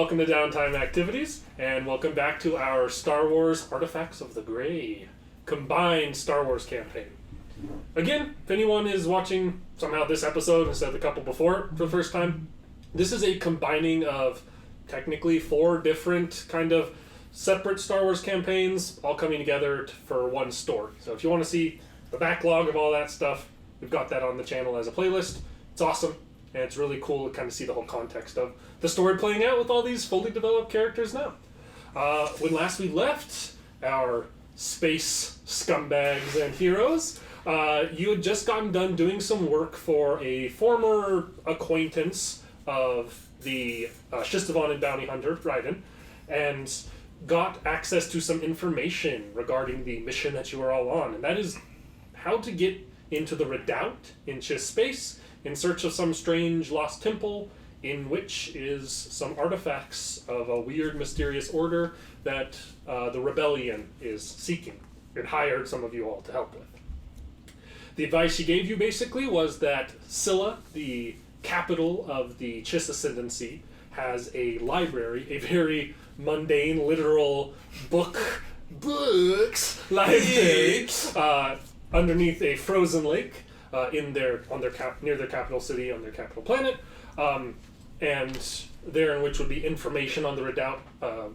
welcome to Downtime Activities, and welcome back to our Star Wars Artifacts of the Grey combined Star Wars campaign. Again, if anyone is watching somehow this episode instead of the couple before it for the first time, this is a combining of technically 4 different kind of separate Star Wars campaigns all coming together for one story. So if you want to see the backlog of all that stuff, we've got that on the channel as a playlist. It's awesome, and it's really cool to kind of see the whole context of the story playing out with all these fully developed characters now. When last we left our space scumbags and heroes, you had just gotten done doing some work for a former acquaintance of the Shistavon and Bounty Hunter, Raiden, and got access to some information regarding the mission that you were all on, and that is how to get into the Redoubt in Chiss space in search of some strange lost temple in which is some artifacts of a weird, mysterious order that the rebellion is seeking. It hired some of you all to help with. The advice she gave you basically was that Scylla, the capital of the Chiss Ascendancy, has a library, a very mundane, literal books library underneath a frozen lake near their capital city on their capital planet, and there in which would be information on the Redoubt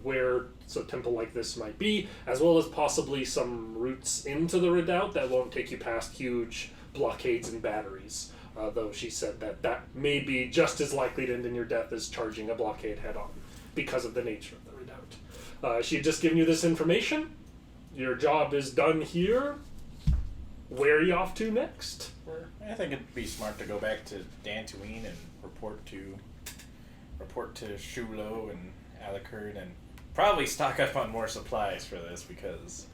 where a temple like this might be, as well as possibly some routes into the Redoubt that won't take you past huge blockades and batteries. Though she said that may be just as likely to end in your death as charging a blockade head-on because of the nature of the Redoubt. She had just given you this information. Your job is done here. Where are you off to next? I think it'd be smart to go back to Dantooine and report to Shulo and Alucard, and probably stock up on more supplies for this, because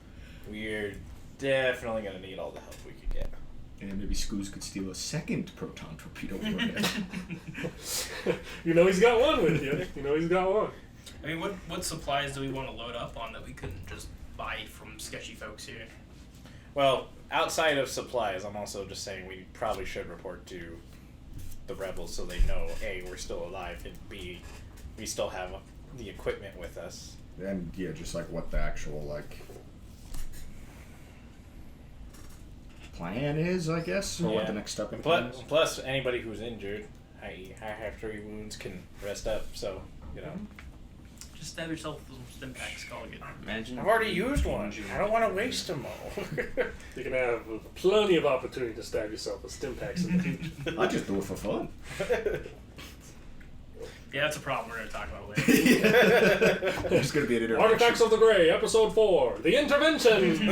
we're definitely going to need all the help we could get. And maybe Scoos could steal a second proton torpedo warhead. You know he's got one with you. You know he's got one. I mean, what supplies do we want to load up on that we couldn't just buy from sketchy folks here? Well, outside of supplies, I'm also just saying we probably should report to the rebels so they know, A, we're still alive, and B, we still have the equipment with us. And yeah, just like what the actual plan is, I guess, or what the next step in plan is. Plus, anybody who's injured, i.e. I have 3 wounds, can rest up, so, you know. Just stab yourself with some stim packs, call it. I've already used one. I don't want to waste them all. You can have plenty of opportunity to stab yourself with stim packs in the future. I just do it for fun. Yeah, that's a problem we're going to talk about later. There's going to be an interaction. Artifacts of the Grey, Episode 4, The Intervention!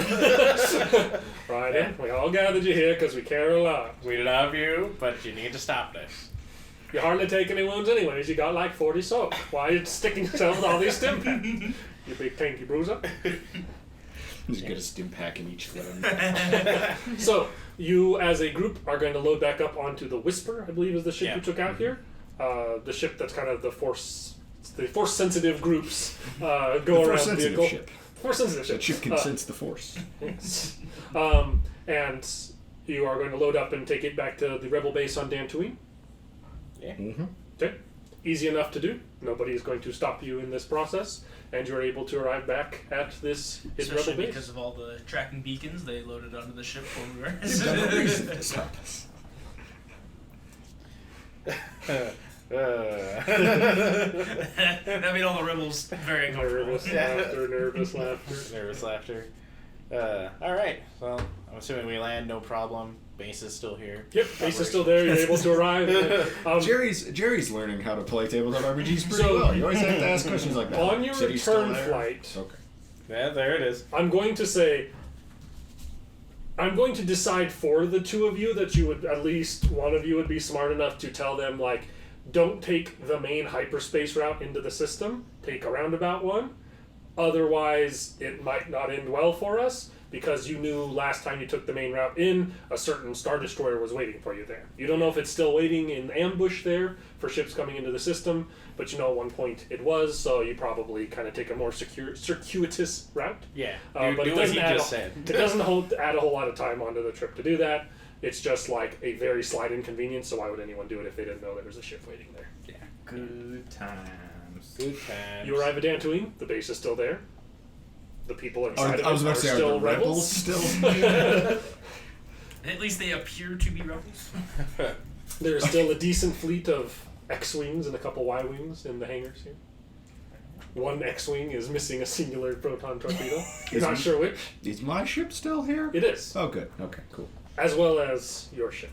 Right, yeah. We all gathered you here because we care a lot. We love you, but you need to stop this. You hardly take any wounds anyways. You got like 40 soak. Why are you sticking yourself with all these stim packs? You big tanky bruiser. Just get a stim pack in each limb. So, you as a group are going to load back up onto the Whisper, I believe is the ship you took out here. The ship that's kind of the force-sensitive groups go around the vehicle. Ship. Force-sensitive ship. That ship can sense the force. Yes. And you are going to load up and take it back to the rebel base on Dantooine. Yeah. Mm-hmm. Okay. Easy enough to do. Nobody is going to stop you in this process, and you're able to arrive back at this rebel base. Especially because of all the tracking beacons they loaded onto the ship when we were. You've got no reason to stop us. I mean, all the rebels very uncomfortable. Nervous laughter. Nervous laughter. Alright, well, I'm assuming we land, no problem. Base is still here. Yep, base is still there. You're able to arrive. Jerry's learning how to play tabletop RPGs pretty well. You always have to ask questions like that. On your return flight, okay. Yeah, there it is. I'm going to decide for the two of you that you would, at least one of you would be smart enough to tell them, like, don't take the main hyperspace route into the system. Take a roundabout one. Otherwise, it might not end well for us, because you knew last time you took the main route in, a certain Star Destroyer was waiting for you there. You don't know if it's still waiting in ambush there for ships coming into the system, but you know at one point it was, so you probably kind of take a more circuitous route. Yeah, but do what he just said. It doesn't add a whole lot of time onto the trip to do that. It's just like a very slight inconvenience, so why would anyone do it if they didn't know there was a ship waiting there? Yeah. Good times. times. Good times. You arrive at Dantooine. The base is still there. The people inside I was of about it to say, are are still the rebels still? At least they appear to be rebels. There's still a decent fleet of X-wings and a couple Y-wings in the hangars here. One X-wing is missing a singular proton torpedo. You're not sure which. Is my ship still here? It is, Oh, good. Okay, cool. as well as your ship,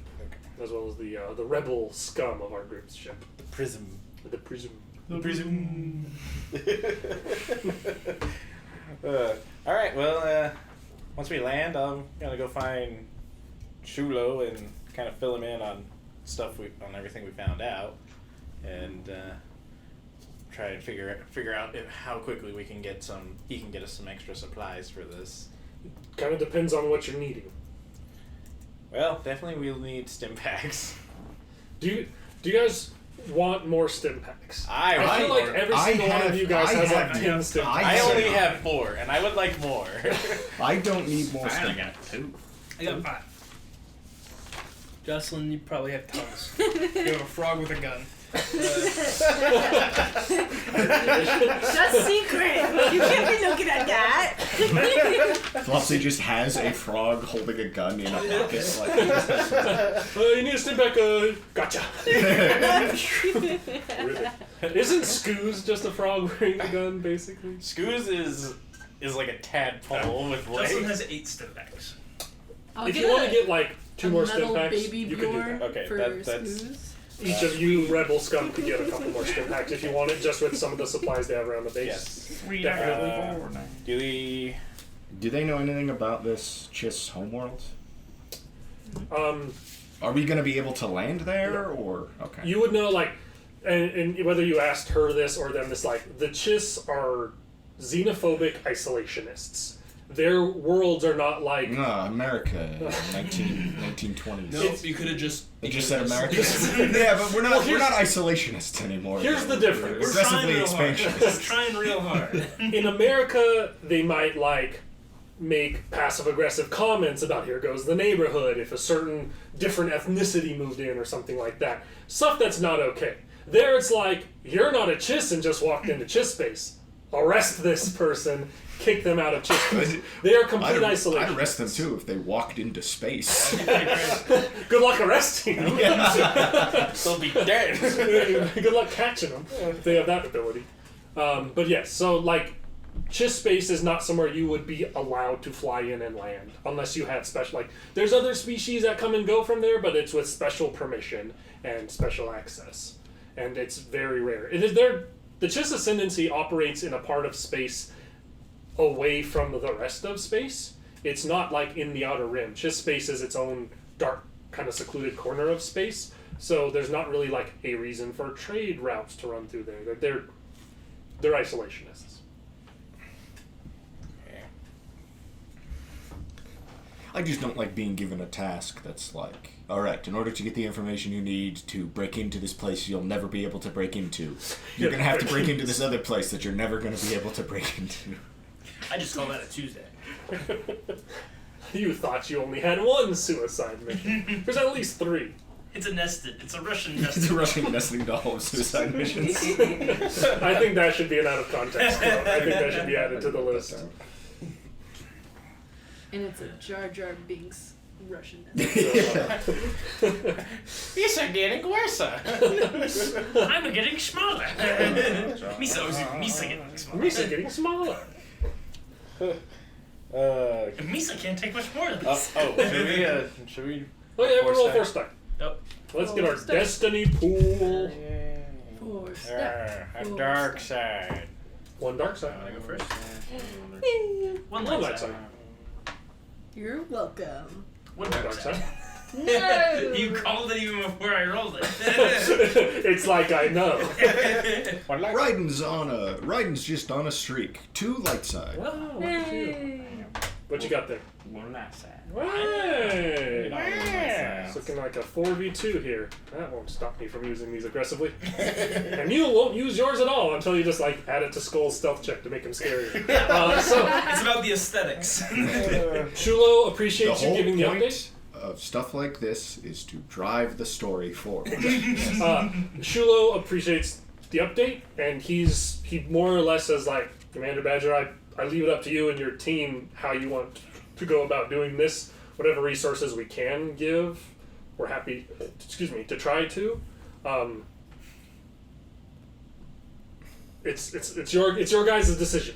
as well as the rebel scum of our group's ship, The prism. the Prism. The prism. All right. Well, once we land, I'm gonna go find Shulo and kind of fill him in on on everything we found out, and try and figure out how quickly he can get us some extra supplies for this. Kind of depends on what you're needing. Well, definitely we'll need stim packs. Do you guys want more stim packs? I feel like every single one of you guys has like 10 stim packs. I only have 4, and I would like more. I don't need more I stim only got 2. I got 5. Jocelyn, you probably have tons. You have a frog with a gun. That's secret. You can't be looking at that. Flopsy just has a frog holding a gun in a pocket. Like, You need a stim pack. Gotcha. Really? Isn't Scoos just a frog wearing a gun, basically? Scoos is like a tadpole with Jocelyn legs. has 8 stim packs. I'll If get you want a- to get like 2 more a stim metal packs, baby you can do Bjorn that. Okay, for that's- Scoos. Each of you rebel scum could get a couple more stim packs if you want it, just with some of the supplies they have around the base. Yes. Definitely. Do do they know anything about this Chiss homeworld? Um, Are we going to be able to land there, or okay? you would know, like, and whether you asked her this or them this, like, the Chiss are xenophobic isolationists. Their worlds are not like... No, America, 1920s. No, you could have just. They just said America. Yeah, but we're not isolationists anymore. Here's the We're difference. We're trying aggressively real hard. expansionist. We're trying real hard. In America, they might, like, make passive-aggressive comments about here goes the neighborhood if a certain different ethnicity moved in or something like that. Stuff that's not okay. There it's like, you're not a Chiss and just walked into Chiss space. Arrest this person, kick them out of Chiss space. They are complete isolation. I'd arrest them too if they walked into space. Good luck arresting them. They'll be dead. Good luck catching them if they have that ability. But yes, so like, Chiss space is not somewhere you would be allowed to fly in and land unless you had special, like, there's other species that come and go from there, but it's with special permission and special access. And it's very rare. It is there. The Chiss Ascendancy operates in a part of space away from the rest of space. It's not like in the Outer Rim. Chiss space is its own dark, kind of secluded corner of space. So there's not really like a reason for trade routes to run through there. They're isolationists. I just don't like being given a task that's like, alright, in order to get the information you need to break into this place you'll never be able to break into, you're going to have to break into this other place that you're never going to be able to break into. I just call that a Tuesday. You thought you only had one suicide mission. There's at least 3. It's a Russian It's nested. a Russian nesting doll of suicide missions. I think that should be an out of context quote. I think that should be added to the list. And it's a Jar Jar Binks Russian. Yeah. These are getting worse. I'm getting smaller. Misa getting smaller. Misa getting smaller. Misa can't take much more of this. Should we? Oh yeah, we roll Force 4 star. Nope. Let's get our Force destiny pool. 4 step. A dark side. 1 dark side. I go first. One One light light side. side. You're welcome. One Dark dark side. side. No! You called it even before I rolled it. It's like I know. Raiden's just on a streak. 2 light side. Wow, look at you. Hey. What you got there? One night side. Hey. Yeah. It's looking like a 4v2 here. That won't stop me from using these aggressively. And you won't use yours at all until you just like add it to Skull's stealth check to make him scarier. So It's about the aesthetics. Shulo The appreciates you whole giving the point update. of stuff like this is to drive the story forward. Shulo appreciates the update, and he more or less says like, Commander Badger, I leave it up to you and your team how you want to go about doing this. Whatever resources we can give, we're happy. To try to. It's your guys' decision.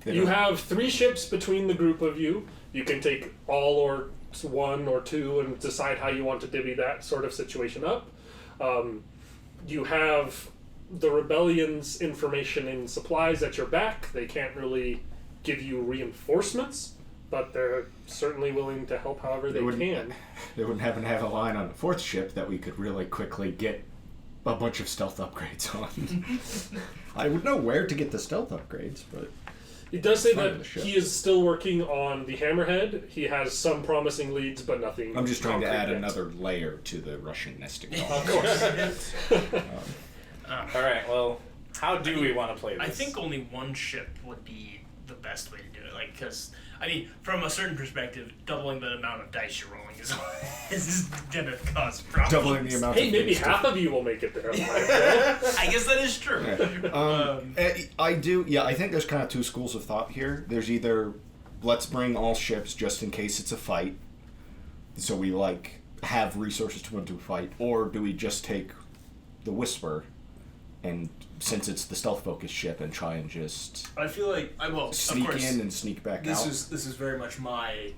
You have 3 ships between the group of you. You can take all or 1 or 2 and decide how you want to divvy that sort of situation up. You have the rebellion's information and supplies at your back. They can't really give you reinforcements, but they're certainly willing to help however they can. They wouldn't happen to have a line on the 4th ship that we could really quickly get a bunch of stealth upgrades on. I would know where to get the stealth upgrades, but... It does say that he is still working on the Hammerhead. He has some promising leads, but nothing. I'm just trying to add yet. another layer to the Russian nesting. Of course. All right. Well, how do we want to play this? I think only one ship would be the best way to do it. Like, because I mean, from a certain perspective, doubling the amount of dice you're rolling is gonna cause problems. Doubling the amount. Hey, of maybe things half of you will make it there. I guess that is true. I do. Yeah, I think there's kind of 2 schools of thought here. There's either let's bring all ships just in case it's a fight, so we like have resources to win to a fight, or do we just take the Whisper, and since it's the stealth focused ship, and try and just I feel like sneak of course, in and sneak back this out. is very much my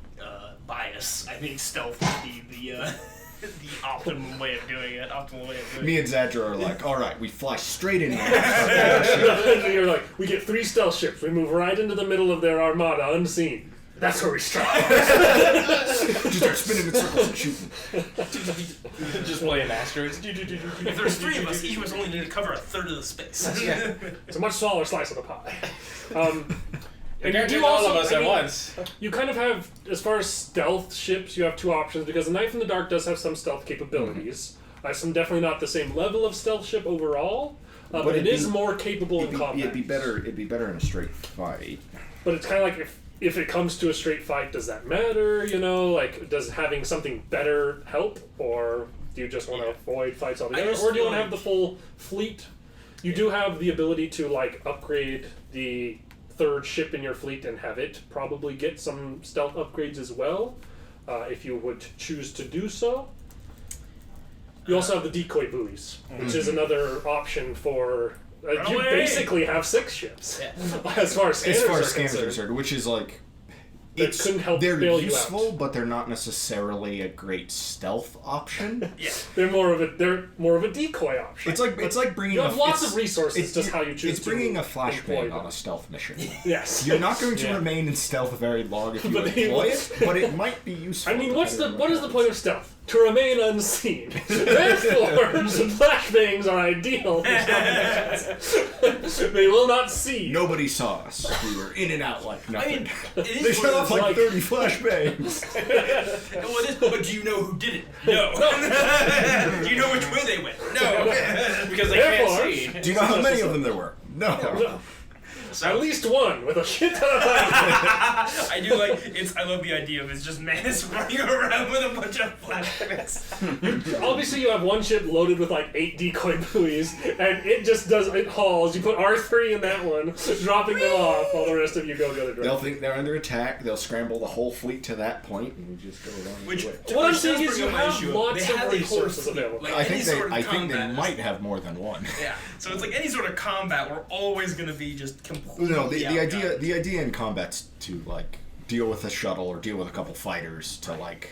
bias. I think stealth would be the Optimum way of doing it. Me and Zadra are like, all right, we fly straight in there. You're like, we get 3 stealth ships. We move right into the middle of their armada unseen. That's where we strike. Just start spinning in circles and shooting. Just playing asteroids. If there's 3 of us, each of us only need to cover a third of the space. It's a much smaller slice of the pie. And You you do all also, of us I at mean, once. You kind of have, as far as stealth ships, you have 2 options, because the Knife in the Dark does have some stealth capabilities. Some definitely not the same level of stealth ship overall, but it is more capable in combat. It'd be better in a straight fight. But it's kind of like, if it comes to a straight fight, does that matter? You know, like, does having something better help, or do you just want to avoid fights altogether, or do you want to have the full fleet? You do have the ability to like upgrade the 3rd ship in your fleet and have it probably get some stealth upgrades as well, if you would choose to do so. You also have the decoy buoys, which is another option for. You basically have 6 ships, as far as scanners are concerned. Which is like, That couldn't help they're bail you useful, out. but they're not necessarily a great stealth option. Yeah. They're more of a decoy option. It's like bringing. You have lots of resources. It's just how you choose. It's bringing to a flashbang employ on them. a stealth mission. Yes. You're not going to remain in stealth very long if you But employ it, but it might be useful. I mean, what is depending on the point of stealth? To remain unseen. Therefore, flashbangs are ideal for stealth missions. They will not see. Nobody saw us. We were in and out like I nothing. mean, it is They shut off like like- 30 flashbangs. Well, it is, but do you know who did it? No. Do you know which way they went? No. Because they Therefore- can't see. Do you know how many of them there were? No. No. At least one with a shit ton of fire. I do like I love the idea of it's just Manus running around with a bunch of flashbacks. Obviously, you have one ship loaded with like 8 decoy buoys, and it hauls. You put R3 in that one, dropping them off, while the rest of you go the other They'll direction. think they're under attack. They'll scramble the whole fleet to that point, and we just go along Which- the way. What I'm Which saying does is you bring up my have issue of lots they of have these sorts resources of people, available. like- I think any sort of they combat is- might have more than one. Yeah. So it's like any sort of combat, we're always going to be just completely No, the outgunned. idea in combat's to like deal with a shuttle or deal with a couple fighters to like,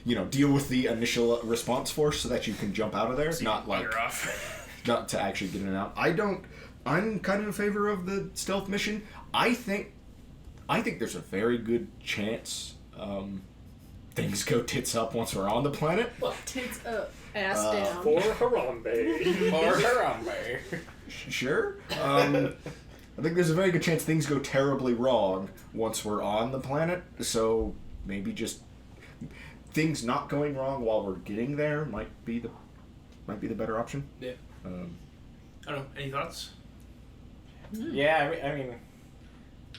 deal with the initial response force so that you can jump out of there. Not like You're off. not to actually get in and out. I'm kind of in favor of the stealth mission. I think there's a very good chance things go tits up once we're on the planet. Tits up, ass down. For Harambe. Or Harambe. Sure. I think there's a very good chance things go terribly wrong once we're on the planet. So maybe just things not going wrong while we're getting there might be the better option. Yeah. I don't know. Any thoughts? Yeah, I mean,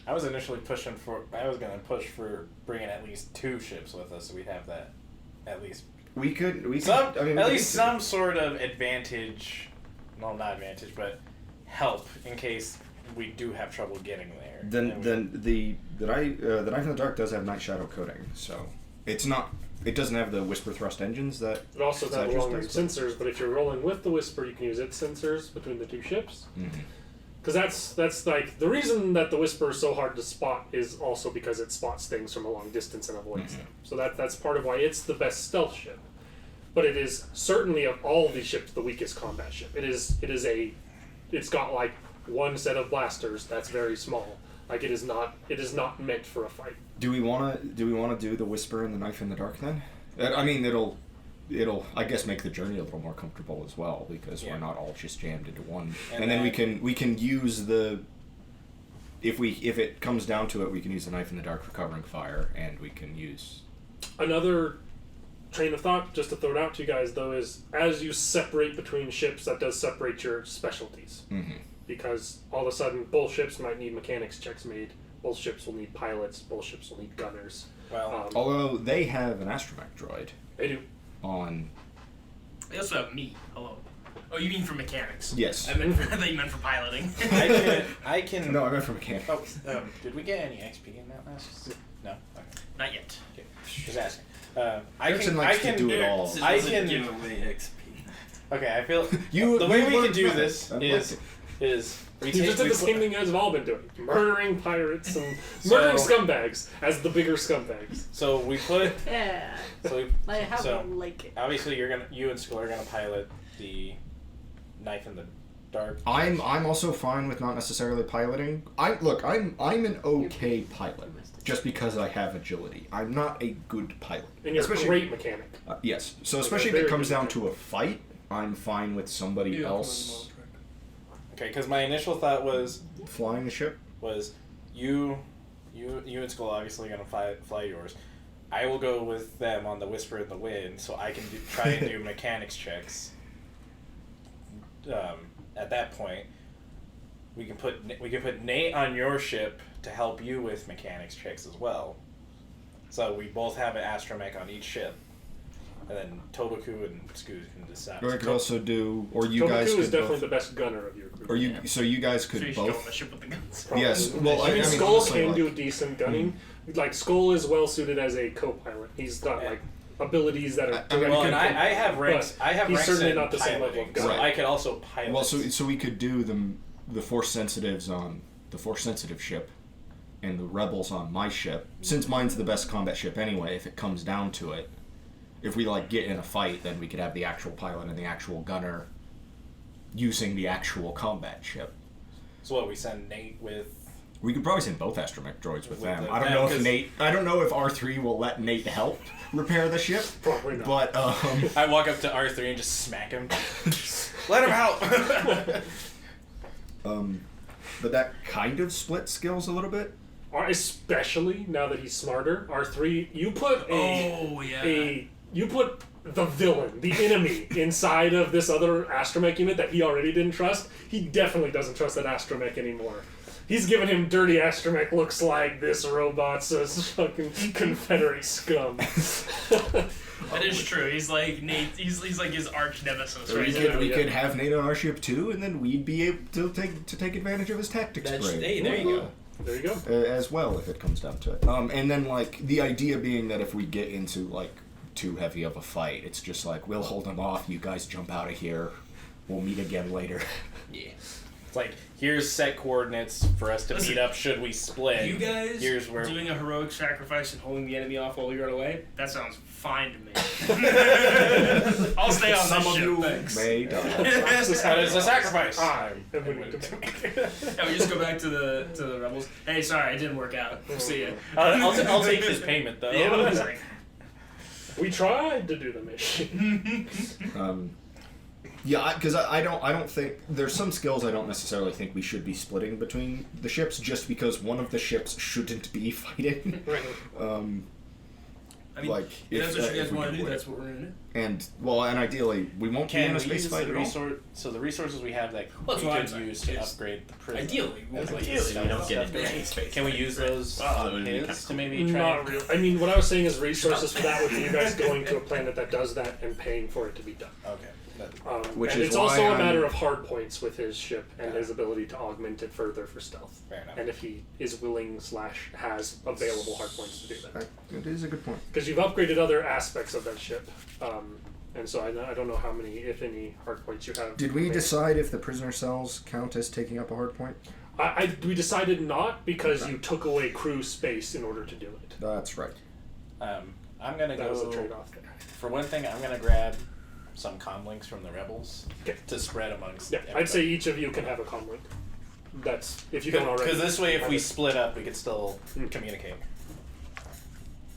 I was initially push for bringing at least 2 ships with us, so we'd have that at least We could some sort of advantage well, not advantage, but help in case we do have trouble getting there. Then the Knife in the Dark does have Night Shadow coating, so it's not. It doesn't have the Whisper Thrust engines that. It also has Siders long range does, sensors, but if you're rolling with the Whisper, you can use its sensors between the two ships. Mm-hmm. Because that's like the reason that the Whisper is so hard to spot is also because it spots things from a long distance and avoids them. So that's part of why it's the best stealth ship. But it is certainly of all these ships the weakest combat ship. It's got like one set of blasters that's very small. Like it is not meant for a fight. Do we wanna do the Whisper and the Knife in the Dark then? I mean, it'll I guess make the journey a little more comfortable as well because we're not all just jammed into one. And then we can use the if it comes down to it, we can use the Knife in the Dark for covering fire, and we can use another train of thought just to throw it out to you guys though is as you separate between ships, that does separate your specialties. Mm-hmm. Because all of a sudden both ships might need mechanics checks made, both ships will need pilots, both ships will need gunners. Well, although they have an astromech droid They do. on. They also have me. Hello. Oh, you mean for mechanics? Yes. I thought you meant for piloting. I can. No, I meant for mechanics. Oh, did we get any XP in that last? No. Okay. Not yet. Okay. Just asking. Erickson likes to do it all. I can give away XP. Okay, I feel You- the way you we can learned do that. this I like is we You take just did we the put- same thing you guys have all been doing. Murdering pirates and murdering scumbags as the bigger scumbags. So we put Yeah. so I have so one like it. obviously you and Skull are gonna pilot the Knife in the Dark. I'm also fine with not necessarily piloting. I'm an okay pilot just because I have agility. I'm not a good pilot. And you're a great mechanic. Yes. So especially if it comes down to a fight, I'm fine with somebody else Okay, because my initial thought was flying the ship. you and Skull obviously gonna fly yours. I will go with them on the Whisper in the Wind, so I can try and do mechanics checks. At that point, we can put Nate on your ship to help you with mechanics checks as well. So we both have an astromech on each ship, and then Tobaku and Scoot can decide. Or I could also do, or you Tobaku guys is could definitely both, the best gunner of your group. or you, so you guys could So you should go on the both. ship with the guns. Yes. Well, I mean, Skull honestly, can like- do decent gunning. Like Skull is well suited as a co-pilot. He's got like abilities that are. I mean, Well, could- and I have ranks. but I have he's ranks certainly in not the same level piloting, of gunner. so I could also pilot. Well, so we could do the force sensitives on the force sensitive ship, and the rebels on my ship. Since mine's the best combat ship anyway, if it comes down to it, if we like get in a fight, then we could have the actual pilot and the actual gunner using the actual combat ship. So what we send Nate with. We could probably send both astromech droids with them. them, I don't know if 'cause- Nate. I don't know if R3 will let Nate help repair the ship. Probably not. But I walk up to R3 and just smack him. Let him out. but that kind of splits skills a little bit. Especially now that he's smarter. R3, you put Oh, yeah. you put the villain, the enemy, inside of this other astromech unit that he already didn't trust. He definitely doesn't trust that astromech anymore. He's giving him dirty astromech looks like this robot's a fucking Confederate scum. That is true. He's like Nate. He's like his arch nemesis, Or right? we could have Nate on our ship too, and then we'd be able to take advantage of his tactics brain. Hey, there you go. There you go. As well, if it comes down to it. And then like the idea being that if we get into like too heavy of a fight, it's just like we'll hold him off. You guys jump out of here. We'll meet again later. Yeah. It's like, here's set coordinates for us to meet up should we split. You guys Here's where doing a heroic sacrifice and holding the enemy off while we run away? That sounds fine to me. I'll stay on Some this of ship, you thanks. may die. That is a sacrifice. Yeah, Yeah, we just go back to the rebels. Hey, sorry, it didn't work out. We'll see ya. I'll take his payment though. Yeah, what was I? we tried to do the mission. Yeah, because I don't think there's some skills I don't necessarily think we should be splitting between the ships, just because one of the ships shouldn't be fighting. Right. I mean, Like, if that's what you if guys we want could to do, win. that's what we're gonna do. And ideally we won't be Can in a we space use fight the at all. resource? So the resources we have that Well, we that's what I'm could saying. use to It's- upgrade the prison. Ideally, we As want like to stealth we don't get stuff. into any space. Can we use those his to maybe try? Not really. I mean, what I was saying is resources for that would be you guys going to a planet that does that and paying for it to be done. Okay. Which and is it's why also a I'm- matter of hard points with his ship and his ability to augment it further for stealth. Fair enough. And if he is willing / has available hard points to do that. It is a good point. Because you've upgraded other aspects of that ship. And so I don't know how many, if any, hard points you have. Did we remaining. decide if the prisoner cells count as taking up a hard point? We decided not because you took away crew space in order to do it. That's right. I'm gonna That was the go. trade-off there. For one thing, I'm gonna grab some comm links from the rebels Okay. to spread amongst. Yeah, I'd say each of you can have a comm link. That's if you don't already. Because this way, if have we it. split up, we could still communicate.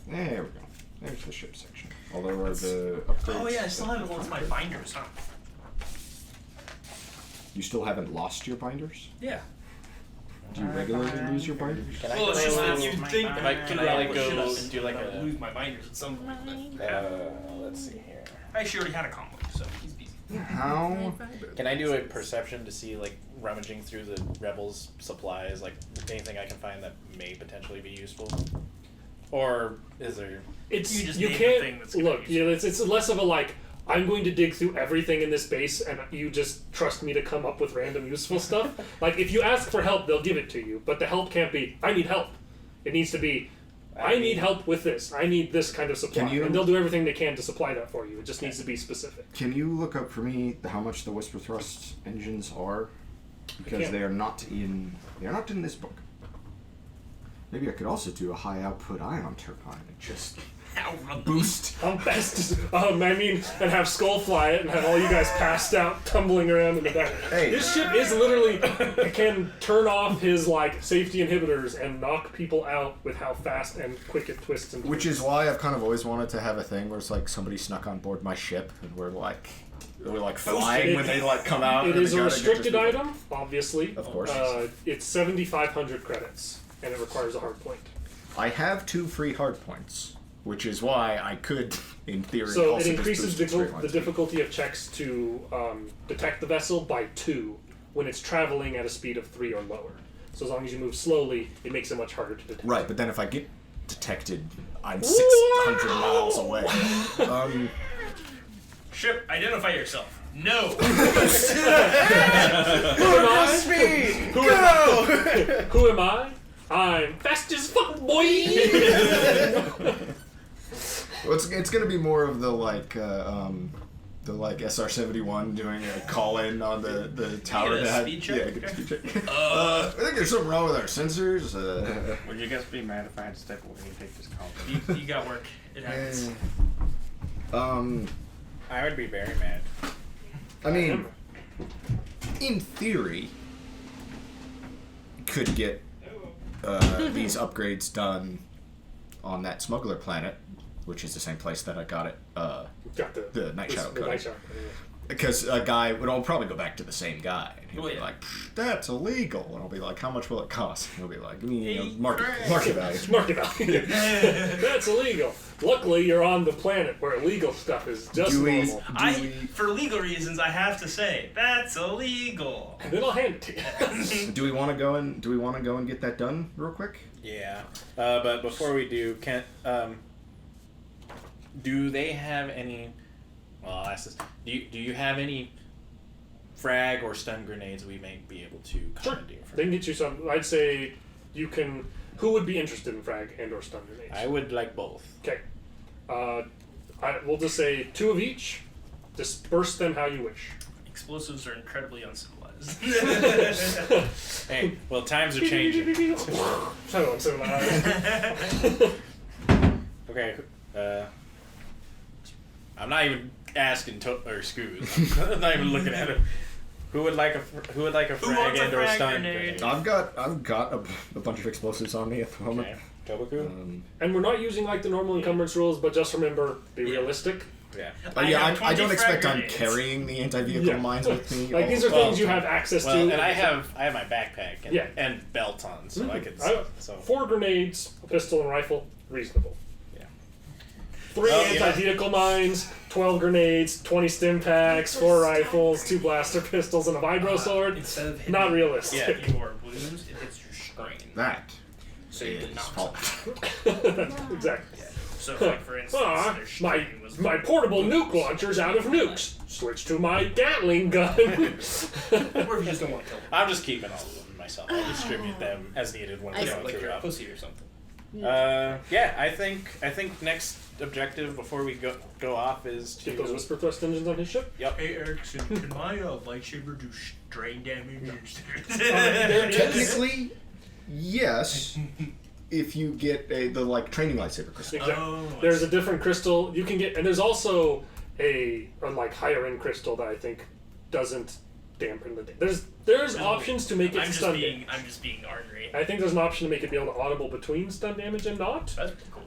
There we go. There's the ship section. Although are the upgrades... Oh yeah, I still haven't lost my binders, huh? You still haven't lost your binders? Yeah. Do you regularly lose your binders? Can I Well, it's just go? that you think If I that can I really push go it up and do like I a. lose my binders at some point. Let's see here. I actually already had a conflict, so he's busy. How? Can I do a perception to see, like, rummaging through the rebels' supplies, like anything I can find that may potentially be useful? Or is there? It's You just you name the can't thing that's gonna look. use it. Yeah, it's less of a like. I'm going to dig through everything in this base, and you just trust me to come up with random useful stuff. Like if you ask for help, they'll give it to you, but the help can't be I need help. It needs to be I need help with this. I need this kind of supply, Can you- and they'll do everything they can to supply that for you. It just needs to be specific. Can you look up for me how much the Whisper Thrust engines are? Because can. they are not in this book. Maybe I could also do a high output ion turbine and just boost. And have Skull fly it and have all you guys passed out, tumbling around in the back. Hey. This ship is literally it can turn off his like safety inhibitors and knock people out with how fast and quick it twists and Which is why I've kind of always wanted to have a thing where it's like somebody snuck on board my ship and we're like flying when they like come out. It and is the a guy that restricted just- item, obviously. Of course. It's 7,500 credits, and it requires a hard point. I have 2 free hard points, which is why I could, in theory, So also it increases just boost straight the line speed. difficulty of checks to detect the vessel by 2 when it's traveling at a speed of 3 or lower. So as long as you move slowly, it makes it much harder to detect. Right, but then if I get detected, I'm 600 miles away. Ship, identify yourself. No. Who am I? I'm fast as fuck, boy! Well, it's gonna be more of the SR-71 doing a call-in on the tower. Get a that speed check? Yeah, get a speed check. I think there's something wrong with our sensors. Would you guys be mad if I had to step away and take this call? You got work. It happens. I would be very mad. I mean, in theory, could get these upgrades done on that smuggler planet, which is the same place that I got it. Got The Night Shadow the code. Night Shadow. Because a guy would all probably go back to the same guy, and he'll Oh, be yeah. like, "That's illegal," and I'll be like, "How much will it cost?" And he'll be like, Hey, market value." Market value. That's illegal. Luckily, you're on the planet where illegal stuff is just normal. For legal reasons, I have to say that's illegal. And then I'll hand it to you. Do we want to go and get that done real quick? Yeah, but before we do, do they have any? Well, I'll ask this. Do you have any frag or stun grenades we may be able to Sure. commandeer? They can get you some. I'd say you can. Who would be interested in frag and or stun grenades? I would like both. Okay. We'll just say 2 of each. Disperse them how you wish. Explosives are incredibly uncivilized. Hey, well, times are changing. So uncivilized. Okay, I'm not even asking or Scoos. I'm not even looking at him. Who would like a frag wants a and or frag stun grenade? grenade? I've got a bunch of explosives on me at the moment. Okay, Tobaku. And we're not using like the normal encumbrance rules, but just remember, be realistic. Yeah. I don't 20 expect frag I'm grenades. carrying the anti-vehicle Yeah. mines with me. Like these are Well, things you have access Well, to. and I have my backpack and, Yeah. and belt on, so I could. So 4 grenades, a pistol, and rifle, reasonable. Yeah. 3 Oh, yeah. anti-vehicle mines, 12 grenades, 20 stim packs, 4 rifles, 2 blaster pistols, and a vibro sword. Instead of hitting Not realistic. your wounds, it hits your screen. That So you is did not. fault. Exactly. So, like, for instance, their string was my portable nuke launcher's out of nukes. Switch to my Gatling gun. Or if you just don't want to kill them. I'm just keeping all of them myself. I'll distribute them as needed when we go Like through you're a up. pussy or something. Yeah, I think next objective before we go off is to Get those whisper thrust engines on his ship. Yep. Hey, Erickson, can my lightsaber do strain damage? There it is. Technically, yes. If you get the training lightsaber crystal. Exactly. Oh, I There's see. a different crystal you can get, and there's also a higher end crystal that I think doesn't dampen the. There's options to make it stun damage. I'm just being ornery. I think there's an option to make it be able to audible between stun damage and not. That's pretty cool.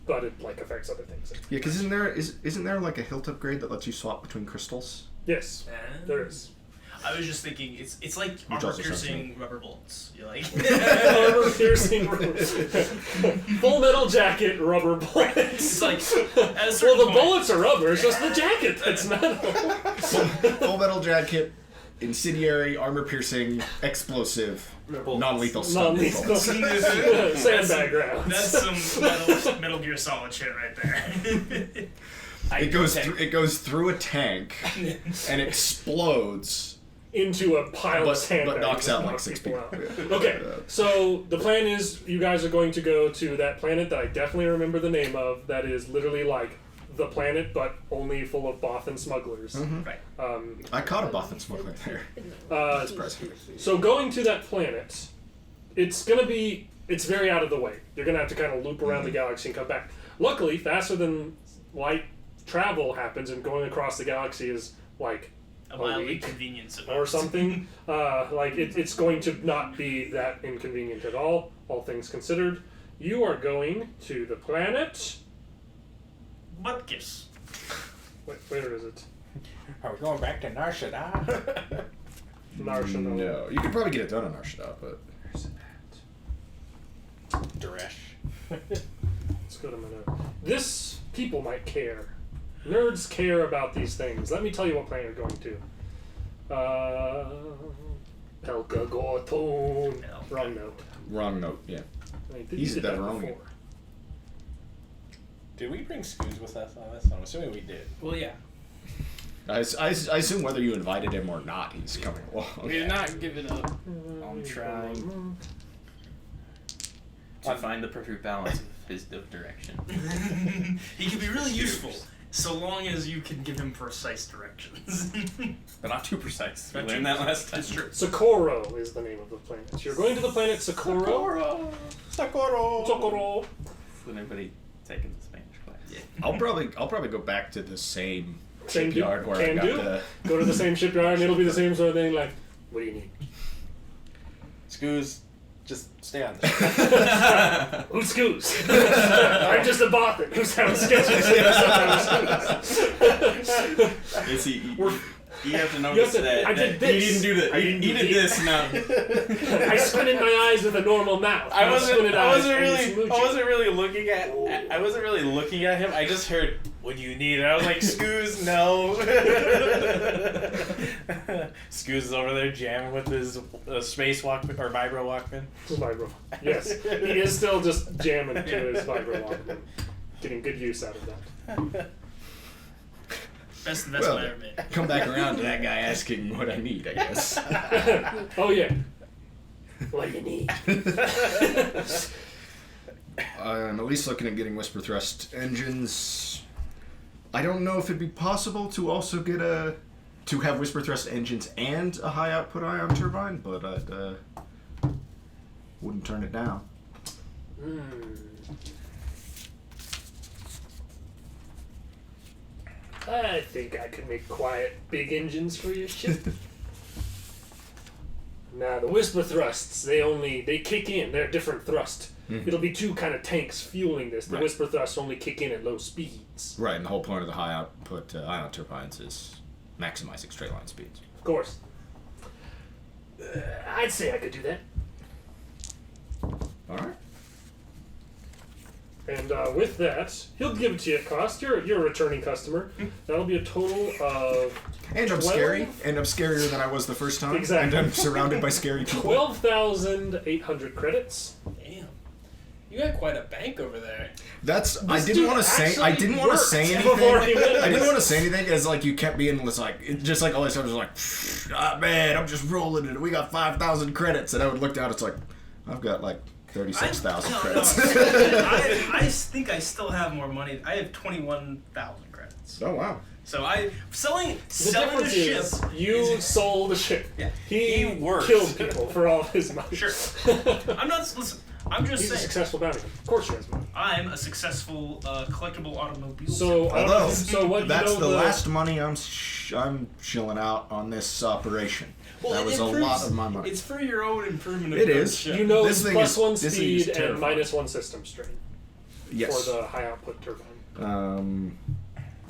But it affects other things. Yeah, because isn't there like a hilt upgrade that lets you swap between crystals? Yes, there is. I was just thinking, it's like also armor sounds piercing rubber bullets. You like? Armor piercing Full Metal Jacket rubber bullets. It's like at a Well, certain the point, bullets are rubber. It's just the jacket that's metal. Full Metal Jacket, incendiary, armor piercing, explosive, non-lethal stun Non-lethal. bullets. Sandbag rounds. That's some Metal Gear Solid shit right there. It goes through a tank and explodes. Into a pile of sandbags. but knocks that out like knocks 6 people people. out. Okay, so the plan is you guys are going to go to that planet that I definitely remember the name of. That is literally like the planet, but only full of Bothan smugglers. Right. I caught a Bothan smuggler there. Surprisingly. So going to that planet, it's very out of the way. You're gonna have to kind of loop around the galaxy and come back. Luckily, faster than light travel happens, and going across the galaxy is like A a mildly week convenience of or something. It's going to not be that inconvenient at all things considered. You are going to the planet. Butkus. Wait, where is it? Are we going back to Narshada? Narshana. No, you could probably get it done on Narshada, but where's it at? Daresh. Let's go to my note. This people might care. Nerds care about these things. Let me tell you what planet you're going to. Pelka Gorton. No. Wrong note. Wrong note. Yeah. Wait, He's you the did that Deveronian. before. Did we bring Scoos with us on this? I'm assuming we did. Well, yeah. I assume whether you invited him or not, he's coming along. We did not give it up. I'm trying to find the perfect balance of direction. He can be really useful, so long as you can give him precise directions. But not too precise. We Not learned too that last time. It's true. Socorro is the name of the planet. You're going to the planet Socorro. Socorro. Would anybody taking the Spanish class? Yeah. I'll probably go back to the same Same shipyard where I can got do. the. Go to the same shipyard and it'll be the same sort of thing. Like, what do you need? Scoos, just stay on the ship. Who's Scoos? I'm just a Bothan who sounds sketchy. Is he? We're- You have to notice that, I did this. he didn't do that. He did this now. I squinted my eyes with a normal mouth. I wasn't really looking at him. I just heard, "What do you need?" And I was like, "Scoos, no." Scoos is over there jamming with his space Walkman or Vibro Walkman. Vibro. Yes, he is still just jamming to his Vibro Walkman, getting good use out of that. Best investment I Well, ever made. come back around to that guy asking what I need, I guess. Oh yeah. What do you need? I'm at least looking at getting Whisper Thrust engines. I don't know if it'd be possible to also get to have Whisper Thrust engines and a high output ion turbine, but I wouldn't turn it down. I think I could make quiet, big engines for your ship. Now the Whisper Thrusts, they kick in. They're different thrust. Mhm. It'll be two kind of tanks fueling this. The Right. Whisper Thrusts only kick in at low speeds. Right, and the whole point of the high output ion turbines is maximizing straight line speeds. Of course. I'd say I could do that. All right. And with that, he'll give it to you at cost. You're a returning customer. That'll be a total of And I'm 12? scary, and I'm scarier than I was the first time. Exactly. And I'm surrounded by scary people. 12,800 credits. Damn. You got quite a bank over there. That's I This didn't dude want to say I actually didn't want to worked say before he anything. went. I didn't want to say anything as like you kept being just like all this stuff was like, ah, man, I'm just rolling it. We got 5,000 credits, and I would look down. It's like I've got like 36,000 credits. I think I still have more money. I have 21,000 credits. Oh wow. So selling The the difference ship. is you sold the ship. Yeah. He worked. killed people for all his money. Sure. I'm not. Listen. I'm just He's a saying. successful bounty hunter. Of course he has money. I'm a successful collectible automobile. So, I don't know, Although so what that's you know the last money I'm shilling out on this operation. That was a lot of my money. It's for your own improvement. Of It your is. ship. You know, This it's thing plus is- one this thing is speed and terrifying. minus one system strain Yes. for the high output turbine. Um.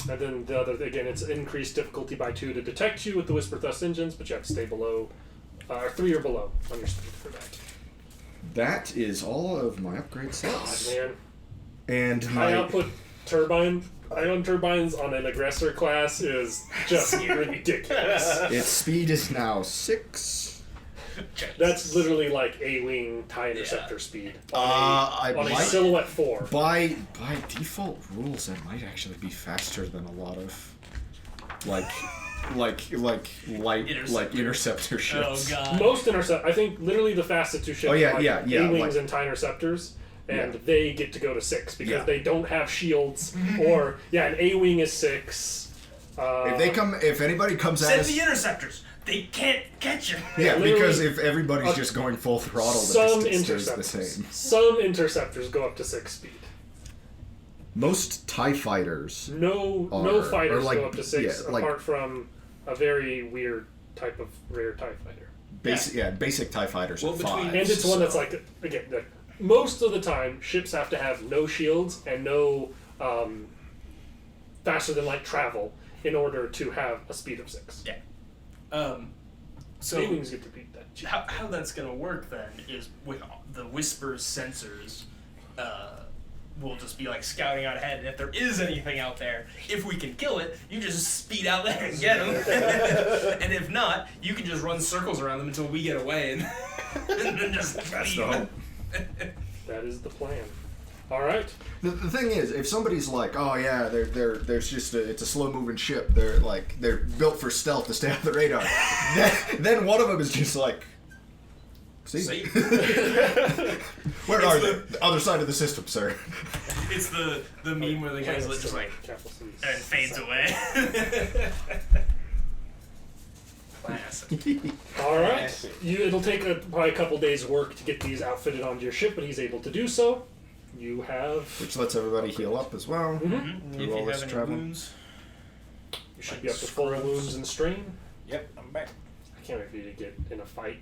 And then the other, again, it's increased difficulty by 2 to detect you with the Whisper Thrust engines, but you have to stay below, 3 or below on your speed for that. That is all of my upgrade God, sets. man. And High my output ion turbines on an aggressor class is just ridiculous. its speed is now 6. That's literally like A-wing TIE interceptor speed. I On a might silhouette 4. by default rules that might actually be faster than a lot of light interceptor Oh ships. god. Most intercept, I think literally the fastest 2 ships Oh, yeah, are like yeah, yeah, A-wings like- and TIE interceptors, and Yeah. they get to go to 6 because Yeah. they don't have shields. Or, yeah, an A-wing is 6. If anybody comes at Send us, the interceptors. They can't catch you. yeah, literally, because if everybody's just going full throttle, the some distance stays the interceptors. same. Some interceptors go up to 6 speed. Most TIE fighters, No Or fighters like- go up to 6 yeah, like- apart from a very weird type of rare TIE fighter. basic TIE fighters Well, are between- 5. And it's one that's so- like, again, most of the time, ships have to have no shields and no faster than light travel in order to have a speed of 6. Yeah. So A-wings get to beat that. how that's gonna work then is with the Whisper's sensors. We'll just be like scouting out ahead, and if there is anything out there, if we can kill it, you just speed out there and get them. And if not, you can just run circles around them until we get away, and then just That's leave. the hope. That is the plan. All right. The thing is, if somebody's like, "Oh yeah, there's just it's a slow moving ship. They're built for stealth to stay off the radar," then one of them is just like, "See, where are they? The other side of the system, sir." It's the meme where the guy's just like Capital cities. and fades away. Classic. All right. It'll take probably a couple days' work to get these outfitted onto your ship, but he's able to do so. You have. Which lets everybody heal up as well. Mhm. Through all this travel. You should be up to full wounds and strain. Yep, I'm back. I can't wait for you to get in a fight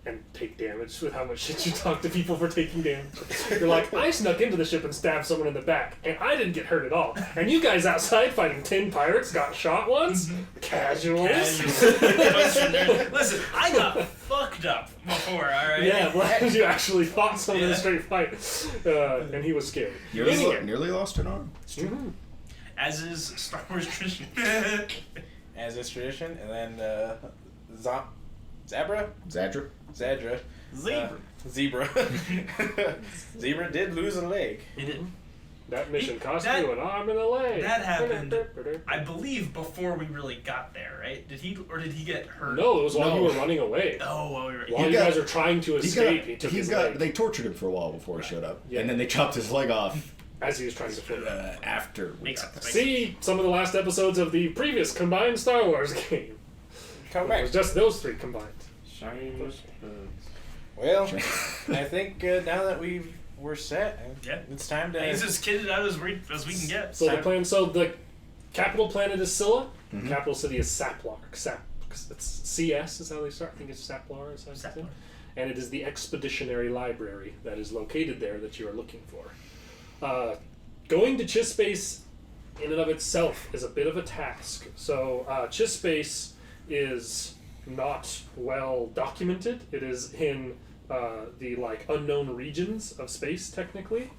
and take damage with how much shit you talk to people for taking damage. You're like, I snuck into the ship and stabbed someone in the back, and I didn't get hurt at all. And you guys outside fighting 10 pirates got shot once? Casuals. Listen, I got fucked up before, alright? Yeah, well, you actually fought someone in a straight fight, and he was scared. Nearly lost an arm. Mhm. As is Star Wars tradition. As is tradition, and then Zadra. Zebra. Zebra. Zebra did lose a leg. He did. That mission cost That- you an arm and a leg. That happened, I believe, before we really got there, right? Did he get hurt? No, it was while you No. were running away. Oh, well, we were. While you guys were trying to escape, he took his leg They tortured him for a while before he showed up, Yeah. and then they chopped his leg off as he was trying to flip. after we Makes got sense. there. See some of the last episodes of the previous combined Star Wars game. Come It back. was just those 3 combined. Well, I think now that we're set, Yeah. it's time to. He's as kitted out as we can get. So the plan. So the capital planet is Scylla. Mhm. Capital city is Saplar. It's CS is how they start. I think it's Saplar is how it's Saplar. and it is the Expeditionary Library that is located there that you are looking for. Going to Chiss Space in and of itself is a bit of a task. So Chiss Space is not well documented. It is in the unknown regions of space, technically.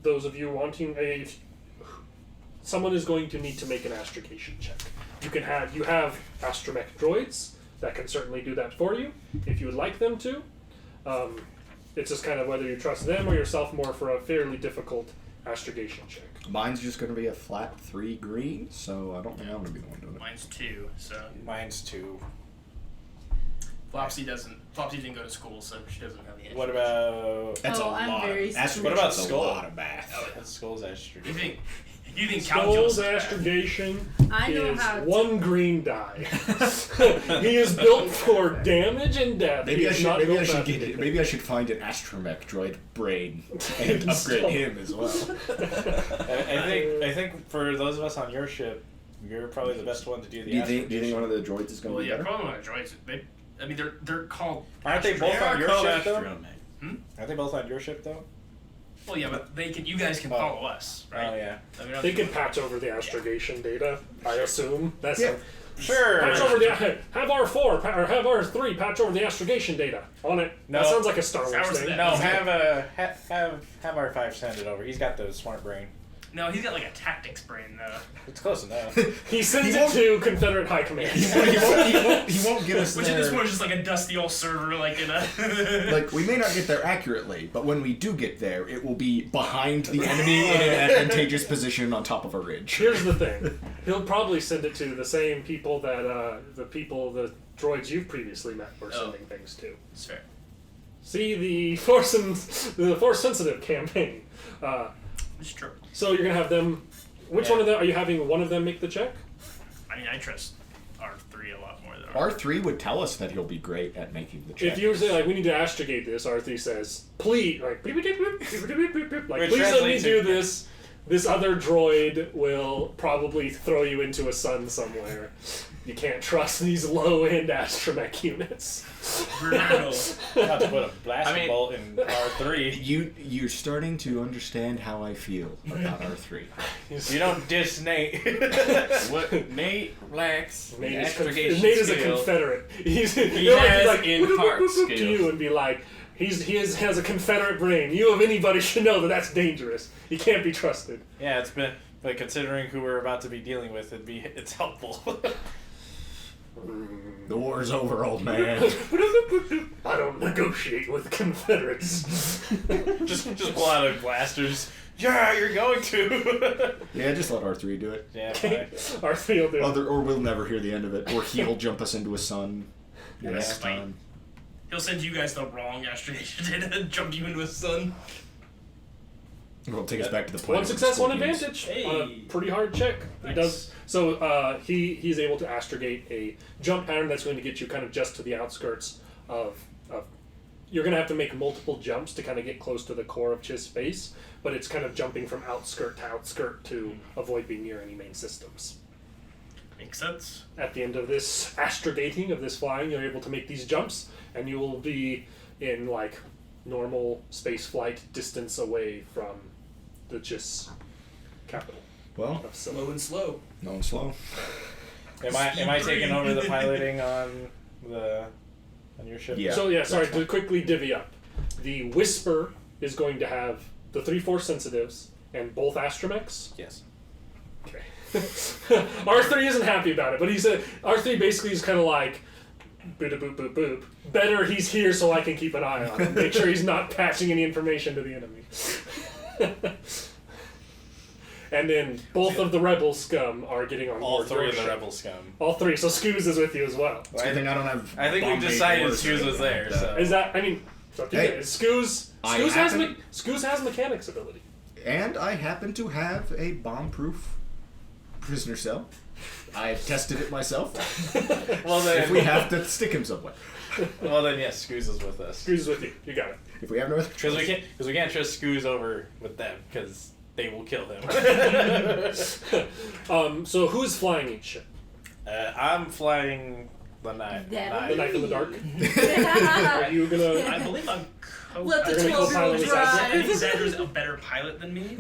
Those of you wanting someone is going to need to make an astrogation check. You have astromech droids that can certainly do that for you if you would like them to. It's just kind of whether you trust them or yourself more for a fairly difficult astrogation check. Mine's just going to be a flat 3 green, so I don't think I'm going to be the one doing it. Mine's 2, so Mine's 2. Flopsy didn't go to school, so she doesn't have the answer. What about... That's Oh, a I'm lot. very Astrogation What about is skull? a lot of math. That's Skull's astrogation. You think Skull's calculus is bad? astrogation I know is how to- 1 green die. He is built for damage and death. Maybe He I is should not built for maybe I should find an astromech droid brain and upgrade him as well. I think for those of us on your ship, you're probably the best one to do the Do you think astrogation. one of the droids is going Well, to be yeah, better? probably one of the droids. They're called. Aren't they both on your ship though? Hmm? Aren't they both on your ship though? Well, yeah, but you guys can follow us, right? Oh yeah. I mean, They can patch over the astrogation data, I assume. That's Yeah. Sure. patch over the have R4 or have R3 patch over the astrogation data on it. No. That sounds like a Star Wars Sounds thing. like- No, have R5 send it over. He's got the smart brain. No, he's got like a tactics brain though. It's close enough. He sends He it won't- to Confederate High Command. He won't get us Which there. at this point is just like a dusty old server, like in a. Like, we may not get there accurately, but when we do get there, it will be behind the enemy in an advantageous position on top of a ridge. Here's the thing. He'll probably send it to the same people that the droids you've previously met were sending things to. That's fair. See the Force sensitive campaign. It's true. So you're gonna have them. Which one of them are you having? One of them make the check. I mean, I trust R3 a lot more than R3 would tell us that he'll be great at making the check. If you say like we need to astrogate this, R3 says please like beep, beep, beep, beep, beep, beep, beep, beep, like Which please let me translates do to- this. This other droid will probably throw you into a sun somewhere. You can't trust these low-end astromech units. Brutal. Not to put a blast bolt in R3. You're starting to understand how I feel about R3. You don't diss Nate. What Nate lacks Nate in is, astrogation Nate is a skill. Confederate. He has in-part to skills. you and be like, has a Confederate brain. You of anybody should know that that's dangerous. He can't be trusted. Yeah, it's been. But considering who we're about to be dealing with, it's helpful. The war's over, old man. I don't negotiate with Confederates. just pull out of blasters. Yeah, you're going to. Yeah, just let R3 do it. Yeah, fine. R3 will do it. Or we'll never hear the end of it. Or he'll jump us into a sun next fine. time. He'll send you guys the wrong astrogation data and jump you into a sun. It'll take us back to the point. One success, one advantage Hey. on a pretty hard check. He Nice. does so. He's able to astrogate a jump pattern that's going to get you kind of just to the outskirts of. You're going to have to make multiple jumps to kind of get close to the core of Chiss space, but it's kind of jumping from outskirt to outskirt to avoid being near any main systems. Makes sense. At the end of this astrogating of this flying, you're able to make these jumps, and you will be in like normal space flight distance away from the Chiss capital Well, of Silla. Low and slow. no and slow. Am I taking over the piloting on your ship? Yeah. So yeah, sorry that's to quickly divvy up. The Whisper is going to have the 3 Force sensitives and both astromechs. Yes. Okay. R3 isn't happy about it, but he said R3 basically is kind of like boop boop boop boop. Better he's here so I can keep an eye on him. Make sure he's not patching any information to the enemy. And then both of the rebel scum are getting on All board. 3 your of the ship. rebel scum. All 3. So Scoos is with you as well. It's a good thing I don't have. I think we bomb-made decided doors Scoos or was anything there. like that. So Is that? I mean, it's up to Hey, you. Scoos I has happen- Scoos has mechanics ability. And I happen to have a bomb-proof prisoner cell. I've tested it myself. well then, If we have to stick him somewhere. well then, yes, Scoos is with us. Scoos is with you. You got it. If we have no other Because choice. we can't trust Scoos over with them because they will kill him. So who's flying each ship? I'm flying the night. That The Knight in the Dark. Are Yeah. you gonna? I believe I'm Let the You're gonna co-pilot 12-year-old with I drive. think Zandra's a better pilot than me.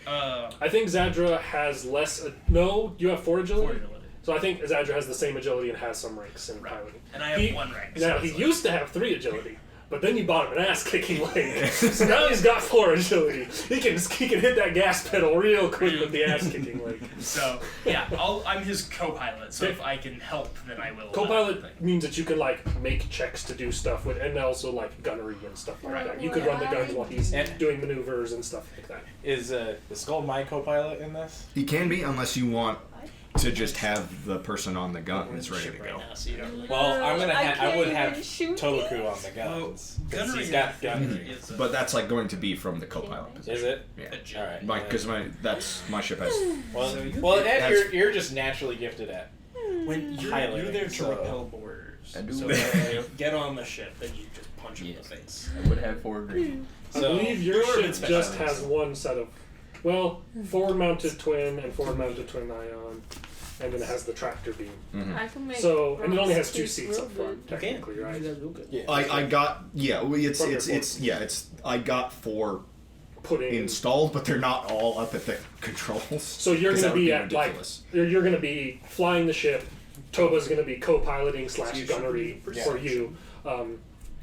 I think Zadra has less. No, you have 4 agility. 4 agility. So I think Zadra has the same agility and has some ranks in Right. piloting. And I have 1 rank. Now so he it's used to have 3 agility, But then you bought him an ass-kicking lake, so now he's got 4 agility. He can hit that gas pedal real quick with the ass-kicking lake. So yeah, I'm his co-pilot. So if I can help, then I will. Co-pilot means that you can like make checks to do stuff with, and also like gunnery and stuff like that. You could run the guns while he's doing maneuvers and stuff like that. Is Skull my co-pilot in this? He can be, unless you want to just have the person on the guns ready to go. Well, I would have shoot Totaku on the guns. Gunnery He's got gunnery. is But that's like going to be from the co-pilot position. Is it? Yeah. All right. Because my ship has. Well, Ed, you're just naturally gifted at. When you're Piloting, there to so- repel boarders, I do. so when they get on the ship, then you just punch them in the face. I would have 4 green. I So, believe your you're a ship bit just specialized. has one set of, well, forward-mounted twin and forward-mounted twin ion, and then it has the tractor beam. Mhm. I can make So, and it only has 2 taste seats real up front, good. technically, right? yeah. I got From your it's I got 4 Putting installed, but they're not all up at the controls. So you're 'cause going that to be would at like ridiculous. you're going to be flying the ship. Toba's going to be co-piloting / gunnery for you.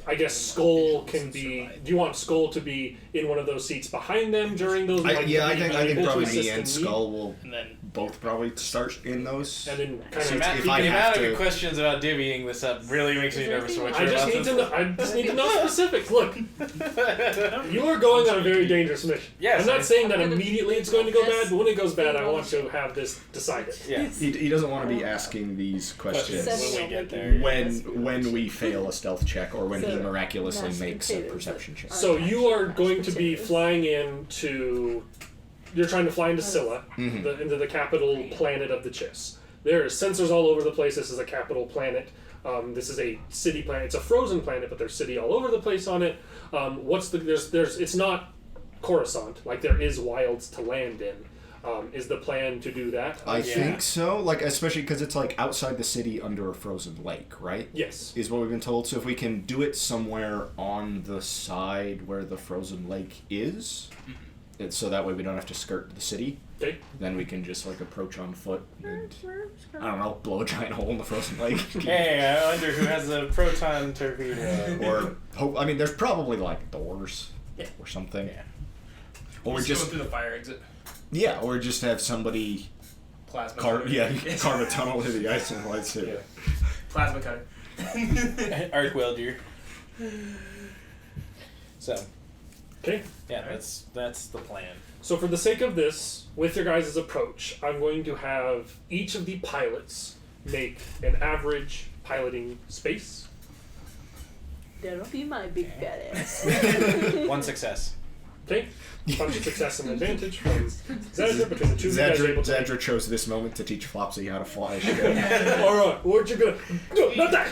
I guess Skull can be. Do you want Skull to be in one of those seats behind them during those? I like, think able to probably assist me in and need? Skull will and then both probably start in those. And then kind So of. it's- if the I have amount of to- questions about divvying this up really makes me nervous for what I you're just about need to know. I just need to know specifics. Look, you are going on a very dangerous mission. Yes, I'm not I- saying that immediately it's going to go bad, but when it goes bad, I want to have this decided. Yeah. He doesn't want to be asking these questions When we get there. when we fail a stealth check or when he So, miraculously mashed makes a potatoes, perception check. So you are Mashed going to be potatoes. flying into. You're trying to fly into Scylla, Mhm. into the capital planet of the Chiss. There are sensors all over the place. This is a capital planet. This is a city planet. It's a frozen planet, but there's city all over the place on it. It's not Coruscant, like there is wilds to land in. Is the plan to do that? I Yeah. think so, like especially because it's like outside the city under a frozen lake, right? Yes. Is what we've been told. So if we can do it somewhere on the side where the frozen lake is, and so that way we don't have to skirt the city. Okay. Then we can just like approach on foot and I don't know, blow a giant hole in the frozen lake. Hey, I wonder who has a proton torpedo. Or hope. I mean, there's probably like doors or something. Yeah. Or just just go through the fire exit. yeah, or just have somebody Plasma. carve cutter. carve a tunnel to the ice and lightsaber. Yeah. Plasma cutter. Arc welder. So, Okay. yeah, that's the plan. So for the sake of this, with your guys' approach, I'm going to have each of the pilots make an average piloting space. That'll be my big badass. 1 success. Okay. Bunch of success and advantage from Zadra between the two of you guys are able to. Zadra chose this moment to teach Flopsy how to fly a ship. All right, what you gonna? No, not that.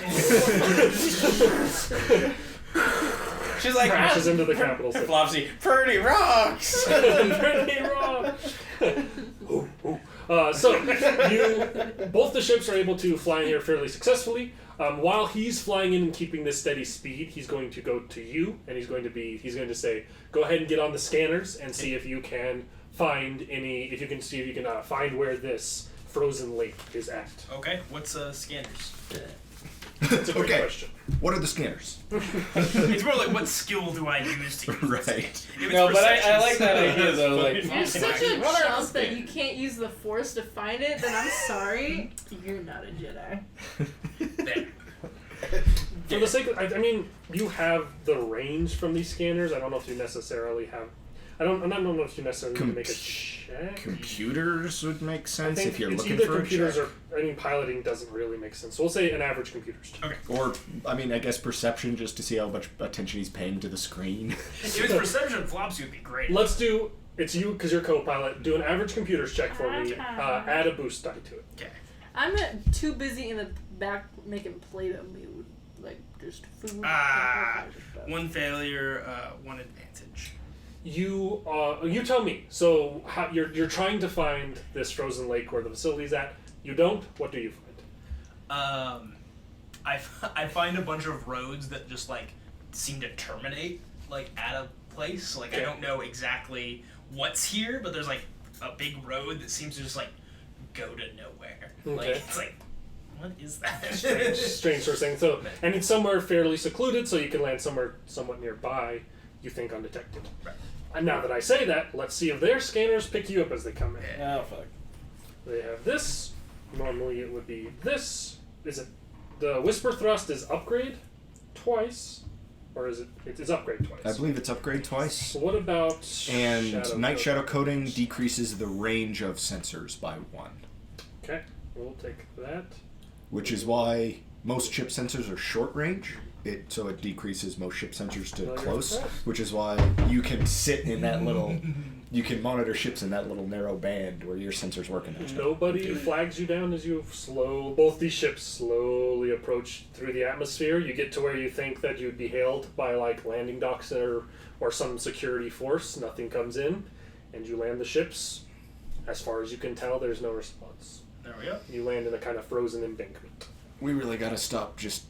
She's like, Crashes into the capital city. Flopsy, pretty rocks! Pretty wrong. So both the ships are able to fly in here fairly successfully. While he's flying in and keeping this steady speed, he's going to go to you, and he's going to say, "Go ahead and get on the scanners and see if you can find find where this frozen lake is at." Okay, what's scanners? That's a great Okay. question. What are the scanners? It's more like what skill do I use to use this? Right. If it's No, but I perception, like that idea though. Like, You're such a What are chump the that you can't use the Force to find it, then I'm sorry. You're not a Jedi. There. For the sake of, I mean, you have the range from these scanners. I don't know if you necessarily have. I don't know if you necessarily need to make a check. Computers would make I sense think if you're it's looking either for a computers check. or piloting doesn't really make sense. So we'll say an average computer's check. Okay. Or, I mean, I guess perception just to see how much attention he's paying to the screen. If it's perception, Flopsy would be great. Let's do. It's you because you're co-pilot. Do an average computer's check for me. Add a boost die to it. Okay. I'm too busy in the back making Play-Doh food, like just food. and all Ah, kinds of stuff. one failure, one advantage. You tell me. So you're trying to find this frozen lake where the facility's at. You don't. What do you find? I find a bunch of roads that just like seem to terminate like at a place. Like I Okay. don't know exactly what's here, but there's like a big road that seems to just like go to nowhere. Like Okay. it's like What is that? Strange sort of thing. So, and it's somewhere fairly secluded, so you can land somewhere somewhat nearby, you think undetected. Right. And now that I say that, let's see if their scanners pick you up as they come in. Oh, fuck. They have this. Normally it would be this. Is it the Whisper Thrust is upgrade twice? Or is it is upgrade twice? I believe it's upgrade twice. So what about And Night Code? Shadow Coating decreases the range of sensors by 1. Okay, we'll take that. Which is why most ship sensors are short range. So it decreases most ship sensors to close, which is why you can sit in that little... You can monitor ships in that little narrow band where your sensors work in that. Nobody flags you down as you both these ships slowly approach through the atmosphere. You get to where you think that you'd be hailed by like landing docks or some security force. Nothing comes in, and you land the ships. As far as you can tell, there's no response. There we go. You land in a kind of frozen embankment. We really gotta stop just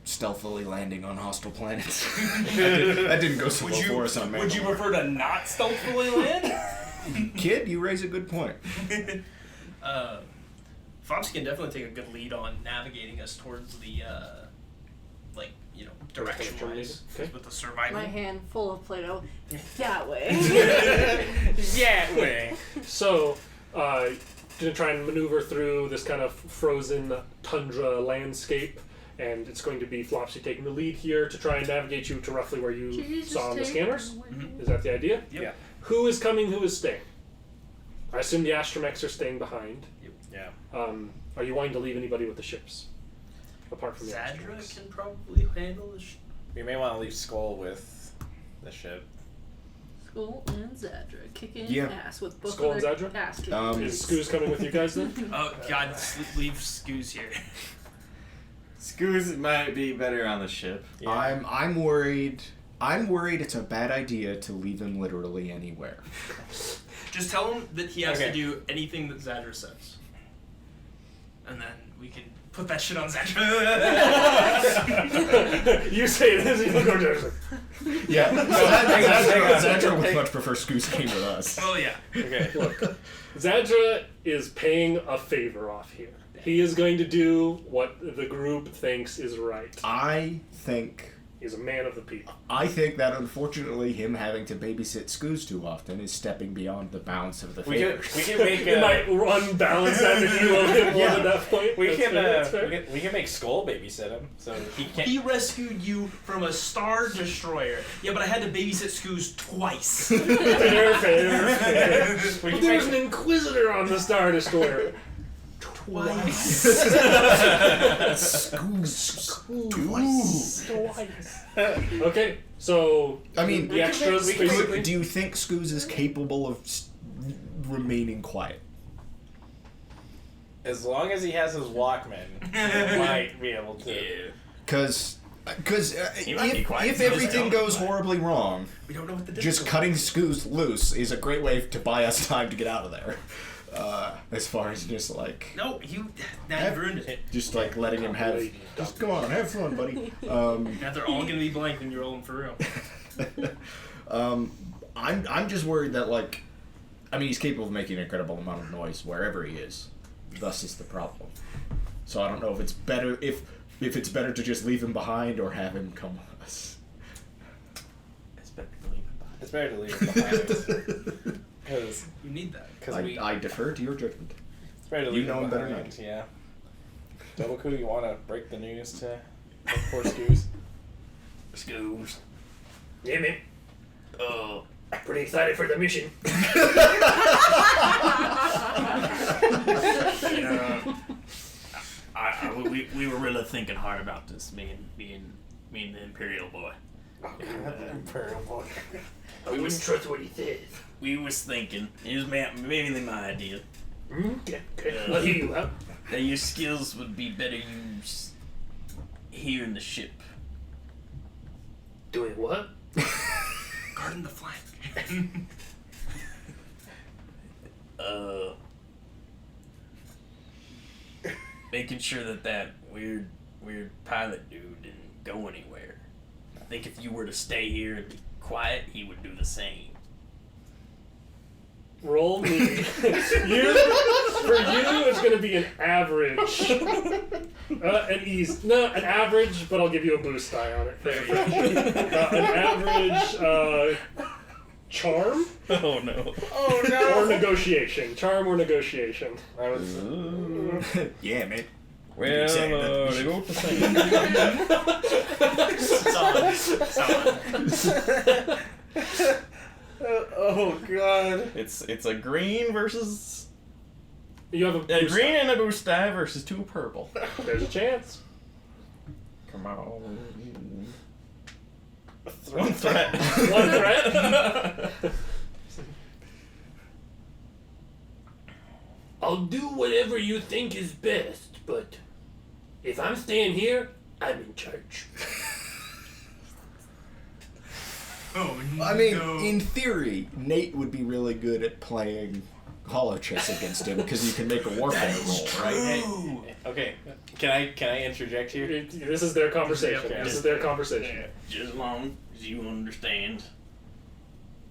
stealthily landing on hostile planets. that didn't go so well for us on Mandalore. Would you prefer to not stealthily land? Kid, you raise a good point. Fox can definitely take a good lead on navigating us towards the, direction-wise Okay. with the survival. My hand full of Play-Doh. That way. Yeah, way. So, gonna try and maneuver through this kind of frozen tundra landscape, and it's going to be Flopsy taking the lead here to try and navigate you to roughly where you saw on the scanners. Is that the idea? Yep. Yeah. Who is coming? Who is staying? I assume the Astromechs are staying behind. Yeah. Are you wanting to leave anybody with the ships? Apart from the Zadra Astromechs. can probably handle the We may want to leave Skull with the ship. Skull and Zadra kicking Yeah. ass with both Skull of and their Zadra? astros. Is Scooz coming with you guys then? Oh, God, leave Scoos here. Scoos might be better on the ship. Yeah. I'm worried. I'm worried it's a bad idea to leave him literally anywhere. Just tell him that he has Okay. to do anything that Zadra says. And then we can put that shit on Zadra. You say this, you look over there. Yeah. hang on. Zadra would much prefer Scoos came with us. Oh, yeah. Okay. Look, Zadra is paying a favor off here. He is going to do what the group thinks is right. I think He's a man of the people. that unfortunately him having to babysit Scoos too often is stepping beyond the bounds of the We favor. can make You might unbalance that if you will hit one at that point. we That's can fair, that's fair. we can make Skull babysit him so he can't. He rescued you from a Star Destroyer. Yeah, but I had to babysit Scoos twice. Fair. We But can there's make- an Inquisitor on the Star Destroyer. Twice. Scoos. Okay, so I mean, the extras basically. do you think Scoos is capable of remaining quiet? As long as he has his Walkman, he might be able to. Because might be quiet. if He knows everything how. goes horribly wrong, We don't know what the just cutting Scoos loose is a great way to buy us time to get out of there. As far as just like No, now you've ruined it. just like letting him have just go on, have fun, buddy. Now they're all gonna be blank when you're rolling for real. I'm just worried that like I mean he's capable of making an incredible amount of noise wherever he is. Thus is the problem. So I don't know if it's better if it's better to just leave him behind or have him come with us. It's better to leave it behind. It's better to leave him behind. Because You need that. I defer to your judgment. it's better to You leave know him him better behind. than Yeah. Doboku, you want to break the news to poor Scoos? Scoos. Yeah, man. Pretty excited for the mission. We were really thinking hard about this, me and the Imperial boy. Imperial boy. I wouldn't trust what he says. We was thinking, it was mainly my idea, Okay, I'll hear you out. that your skills would be better used here in the ship. Doing what? Guarding the flank. Making sure that weird pilot dude didn't go anywhere. I think if you were to stay here and be quiet, he would do the same. Roll me. For you, it's going to be an average. An average, but I'll give you a boost die on it. An average charm Oh no. or negotiation. Charm or negotiation. I was. Yeah, man. Well, Saying that- they both the same. Oh god. It's a green versus You have a A boost green die. and a boost die versus 2 purple. There's a chance. Come on. One threat. One threat. I'll do whatever you think is best, but if I'm staying here, I'm in charge. Oh no. I mean, in theory, Nate would be really good at playing hollow chess against him because you can make a warfare roll, right? Okay. Can I interject here? This is their conversation. Okay. This is their conversation. Just as long as you understand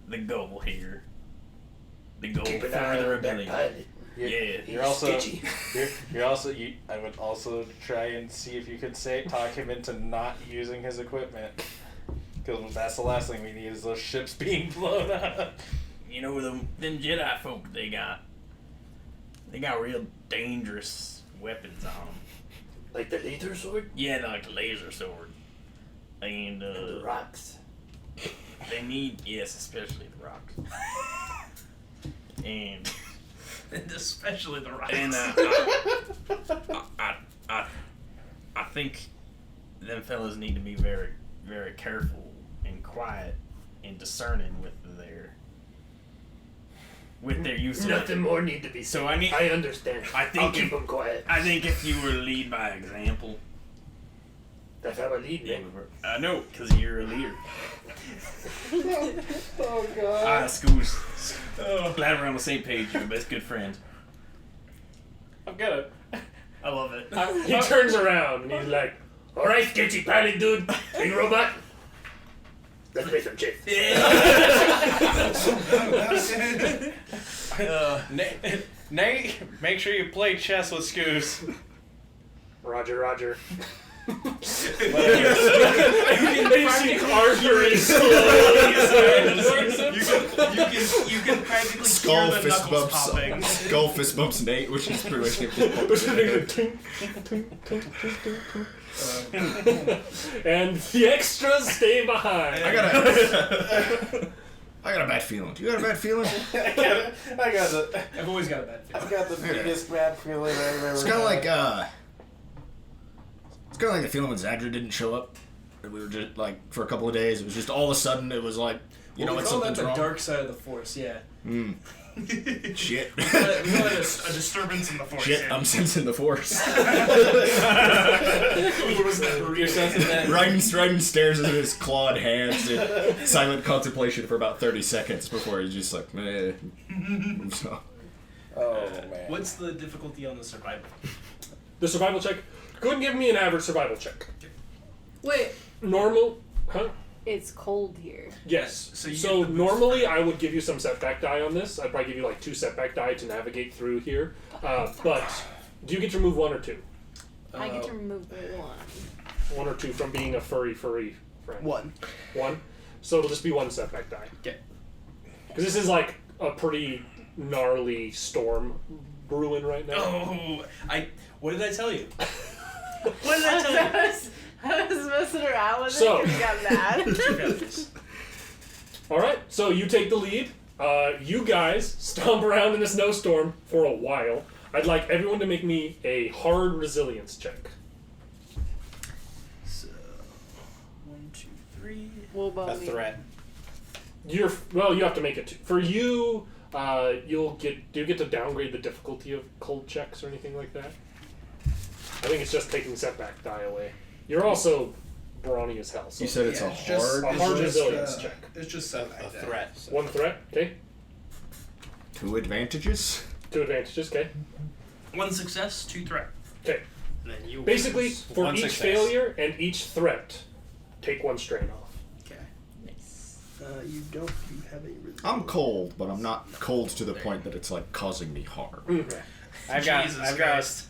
the goal here. The goal Keep for an eye the on that rebellion. pilot. Yeah. You're also sketchy. I would also try and see if you could talk him into not using his equipment, because that's the last thing we need is those ships being blown up. You know them Jedi folk they got real dangerous weapons on them. Like the laser sword? Yeah, like the laser sword. And The rocks. they need, yes, especially the rocks. And And especially the rocks. and I think them fellas need to be very, very careful and quiet and discerning with their use of Nothing more need to be said. So I understand. I think I'll keep them quiet. I think if you were to lead by example, That's how I lead, it man. would, I know, because you're a leader. Oh god. Ah, schools. Glad we're on the same page. You're my best good friend. I'm gonna. I love it. He turns around and he's like, "All right, sketchy pilot dude, big robot. Let's play some chess." Nate, make sure you play chess with Scoos. Roger, Roger. Basic Basic arguing You can practically Skull hear the fist knuckles bumps. popping. Skull fist bumps Nate, which is pretty much And the extras stay behind. I got a bad feeling. You got a bad feeling? I've always got a bad feeling. I've got the biggest bad feeling I've ever It's kind of like it's kind of like the feeling when Zadra didn't show up. And we were just like for a couple of days. It was just all of a sudden it was like you know we like call that something's the wrong. dark side of the force, yeah. Shit. We call it a disturbance in the force. Shit. yeah. I'm sensing the force. You're sensing that. Raiden stares at his clawed hands in silent contemplation for about 30 seconds before he's just like, meh. So, Oh man. What's the difficulty on the survival? The survival check. Go ahead and give me an average survival check. Wait, Normal, huh? it's cold here. Yes. So you So get the boost normally die. I would give you some setback die on this. I'd probably give you like 2 setback die to navigate through here. But do you get to remove 1 or 2? I get to remove 1. 1 or 2 from being a furry friend. 1. 1. So it'll just be 1 setback die. Okay. Because this is like a pretty gnarly storm brewing right now. Oh, what did I tell you? What did I tell you? I was messing around with So- it because he got mad. All right, so you take the lead. You guys stomp around in a snowstorm for a while. I'd like everyone to make me a hard resilience check. So, 1, 2, 3. What about A me? threat. You have to make it 2. For you, do you get to downgrade the difficulty of cold checks or anything like that? I think it's just taking setback die away. You're also brawny as hell. So you said it's Yeah, a it's just- hard. a hard resilience check. It's just setback. A threat. 1 threat, okay. 2 advantages. 2 advantages, okay. 1 success, 2 threat. Okay. And then you Basically, lose. for 1 each success. failure and each threat, take 1 strain off. Okay. You don't. You have a resist. I'm cold, but I'm not cold to the point that it's like causing me harm. I've got, Christ.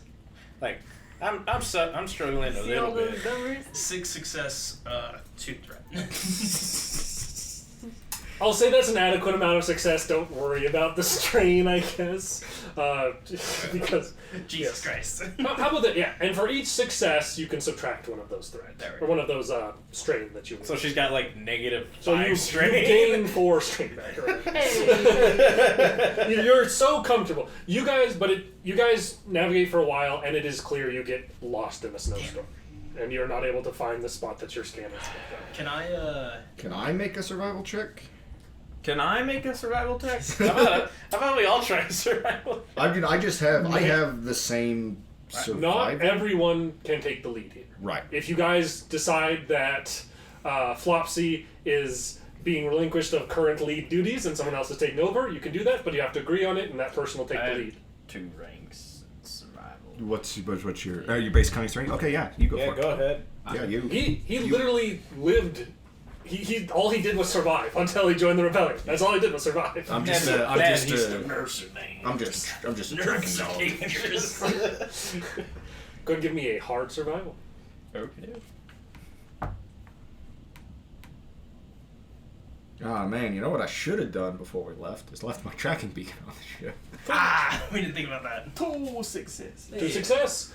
like, I'm struggling a See all little those bit. numbers? 6 success, 2 threat. I'll say that's an adequate amount of success. Don't worry about the strain, I guess. Because Jesus Christ. how about that? Yeah, and for each success, you can subtract one of those threads There we or one of those strain that you. So she's got like negative So 5 you strain. gain 4 strain back. Right? Hey. You're so comfortable. You guys navigate for a while, and it is clear you get lost in a snowstorm, and you're not able to find the spot that you're scanning. Can Can I make a survival check? Can I make a survival check? How about we all try survival? I have the same Not survival. everyone can take the lead here. Right. If you guys decide that Flopsy is being relinquished of current lead duties and someone else is taking over, you can do that, but you have to agree on it, and that person will take I the have lead. 2 ranks in survival. What's your base cunning strength? Okay, yeah, you go Yeah, for it. go ahead. Yeah, you. He literally lived. He all he did was survive until he joined the rebellion. That's all he did was survive. I'm just He's a the mercenary. I'm just a tracking dog. Go and give me a hard survival. Okay. Oh man, you know what I should have done before we left? Is left my tracking beacon on the ship. we didn't think about that. 2 success. To success,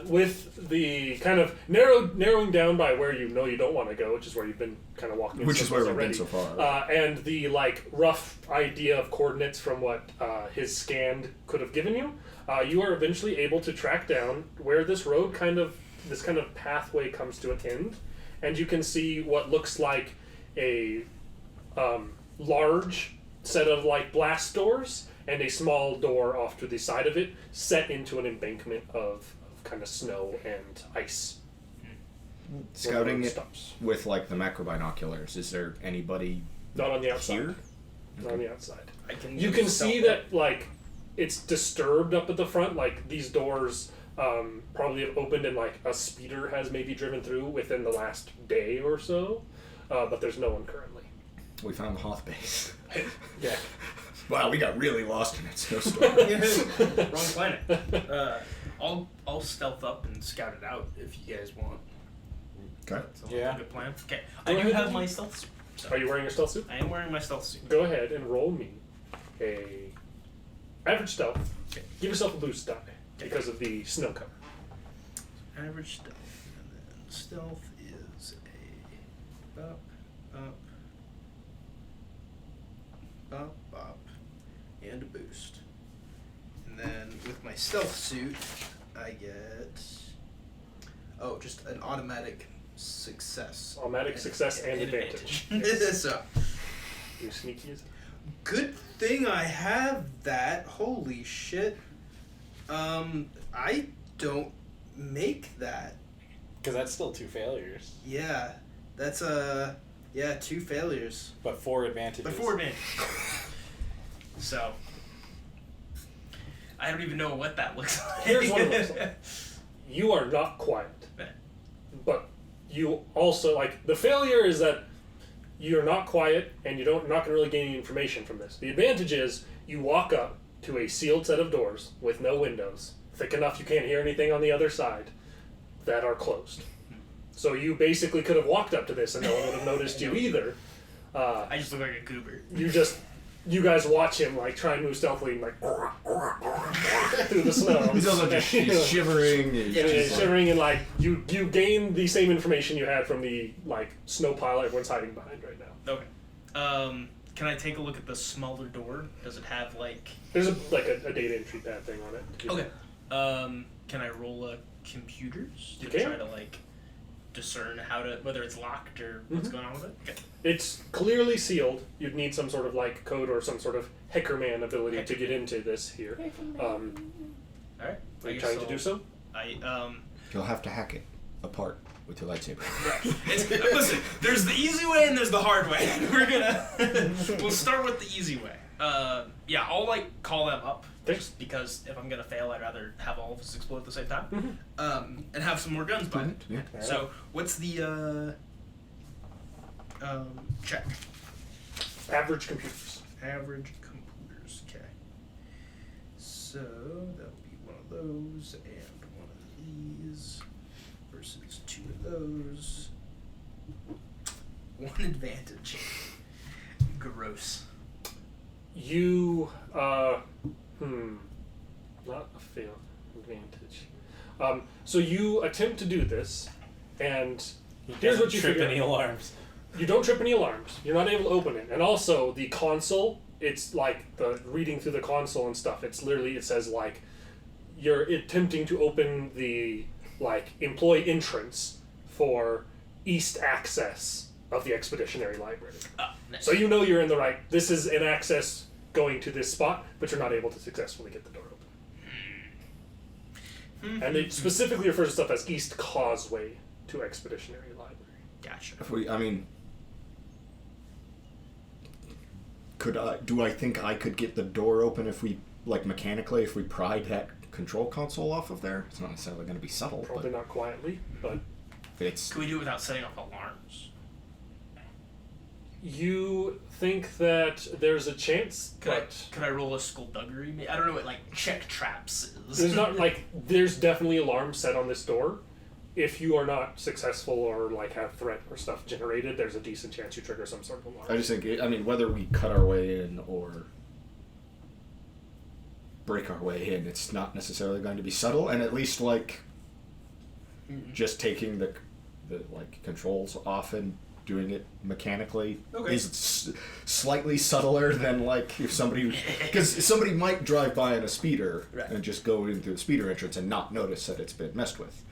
with the kind of narrowing down by where you know you don't want to go, which is where you've been kind of walking. in Which is where circles we've been already. so far. And the like rough idea of coordinates from what his scan could have given you, you are eventually able to track down where this road this kind of pathway comes to an end, and you can see what looks like a large set of like blast doors and a small door off to the side of it, set into an embankment of kind of snow and ice. Scouting it stops. with like the macro binoculars. Is there anybody Not on the outside. here? Not on the outside. I can You can see that like it's disturbed up at the front. Like these doors probably have opened and like a speeder has maybe driven through within the last day or so, but there's no one currently. We found the Hoth base. Yeah. Wow, we got really lost in that snowstorm. Wrong planet. I'll stealth up and scout it out if you guys want. Okay. Sounds Yeah. like a good plan. Okay. I do have my stealth suit. Are you wearing your stealth suit? I am wearing my stealth suit. Go ahead and roll me a average stealth. Okay. Give yourself a boost die because of the snow cover. Average stealth. And then stealth is a up, and a boost. And then with my stealth suit, I get just an automatic success. Automatic success and advantage. So, You sneaky as good thing I have that. Holy shit. I don't make that. Because that's still 2 failures. Yeah, that's 2 failures. But 4 advantages. But 4 advantage. So, I don't even know what that looks like. Here's what it looks like. You are not quiet. But you also, like, the failure is that you're not quiet and you're not going to really gain any information from this. The advantage is you walk up to a sealed set of doors with no windows, thick enough you can't hear anything on the other side, that are closed. So you basically could have walked up to this and no one would have noticed you either. I just look like a goober. You guys watch him like try and move stealthily and like through the snow. He's also just he's shivering. He's Yeah, just like- shivering and like you gain the same information you had from the like snow pile everyone's hiding behind right now. Okay. Can I take a look at the smaller door? Does it have like? There's a data entry pad thing on it. Okay. Can I roll computers to You can. try to like discern whether it's locked or what's going on with it? Okay. It's clearly sealed. You'd need some sort of like code or some sort of hackerman ability to get into this here. All right. Are you trying to do so? You'll have to hack it apart with your lightsaber. Listen, there's the easy way and there's the hard way. We'll start with the easy way. Yeah, I'll like call them up. Thanks. Just because if I'm gonna fail, I'd rather have all of us explode at the same time. And have some more guns by it. Yeah. So what's the check? Average computers. Average computers. Okay. So that'll be one of those and one of these versus 2 of those. 1 advantage. Gross. You, not a fail advantage. So you attempt to do this, and here's what you trip figure. any alarms. You don't trip any alarms. You're not able to open it. And also, the console, it's like the reading through the console and stuff. It's literally, it says like, you're attempting to open the like employee entrance for east access of the Expeditionary Library. Nice. So you know you're in the right. This is an access going to this spot, but you're not able to successfully get the door open. And it specifically refers to stuff as East Causeway to Expeditionary Library. Gotcha. If we, I mean, do I think I could get the door open if we, like mechanically, if we pried that control console off of there? It's not necessarily going to be subtle, Probably but not quietly, but it's... Can we do it without setting off alarms? you think that there's a chance, Could I roll a skullduggery? I don't know what like check traps is. there's not like there's definitely alarms set on this door. If you are not successful or like have threat or stuff generated, there's a decent chance you trigger some sort of alarm. I just think, I mean, whether we cut our way in or break our way in, it's not necessarily going to be subtle, and at least like just taking the like controls off and doing it mechanically is slightly subtler than like if somebody, because somebody might drive by in a speeder and just go into the speeder entrance and not notice that it's been messed with.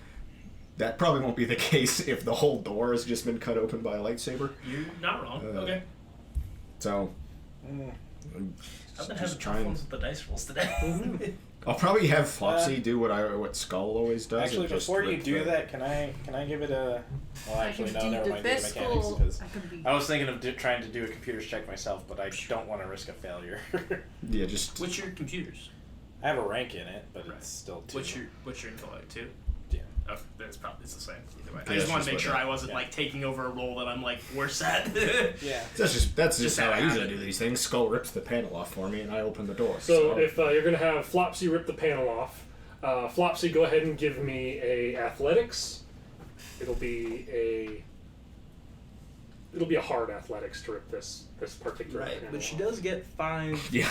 That probably won't be the case if the whole door has just been cut open by a lightsaber. You're not wrong. Okay. So I've been having tough ones with the dice rolls today. I'll probably have Flopsy do what Skull always does. Actually, and just before you rip do the- that, can I give it a? Well, actually, no. Never mind. Do the mechanics Fiscal, because I could be. I was thinking of trying to do a computer's check myself, but I don't want to risk a failure. Yeah, just What's your computers? I have a rank in it, but Right. it's still 2. What's your intellect 2? Yeah. Oh, that's probably it's the same. Either way. Yeah, I just it's want just to make sure what- I wasn't like taking over a role that I'm like worse at. Yeah. that's just how I how usually it do is. these things. Skull rips the panel off for me, and I open the door. So if you're gonna have Flopsy rip the panel off, Flopsy, go ahead and give me a athletics. It'll be a hard athletics to rip this particular panel But she off. does get 5. yeah.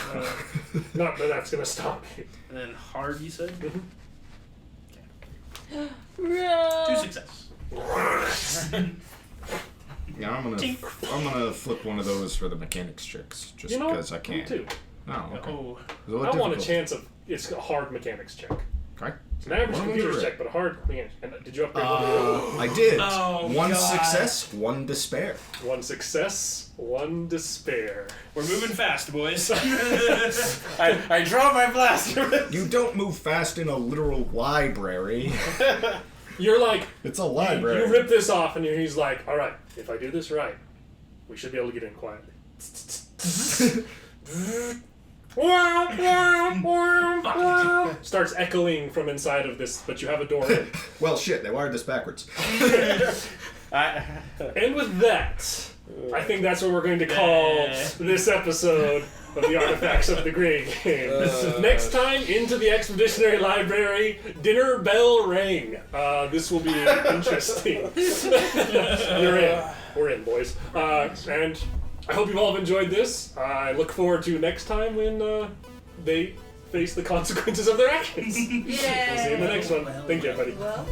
Not that that's gonna stop you. And then hard, you said? Mhm. 2 success. Yeah, I'm gonna flip one of those for the mechanics checks, just You know, because I me can. too. Oh, okay. Oh. So what I want a difficult- chance of it's a hard mechanics check. Okay. It's an average What am I computer's gonna check, but a hard mechanics. And did you upgrade one of your I did. Oh, one God. success, 1 despair. One success, 1 despair. We're moving fast, boys. I draw my blaster. You don't move fast in a literal library. You're like, It's a library. you rip this off, and he's like, all right, if I do this right, we should be able to get in quietly. Starts echoing from inside of this, but you have a door in. Well, shit, they wired this backwards. And with that, I think that's what we're going to call this episode of the Artifacts of the Grey Game. Next time, into the Expeditionary Library, dinner bell rang. This will be interesting. You're in. We're in, boys. And I hope you all have enjoyed this. I look forward to next time when they face the consequences of their actions. Yeah. We'll see you in the next one. Thank you, everybody. Well.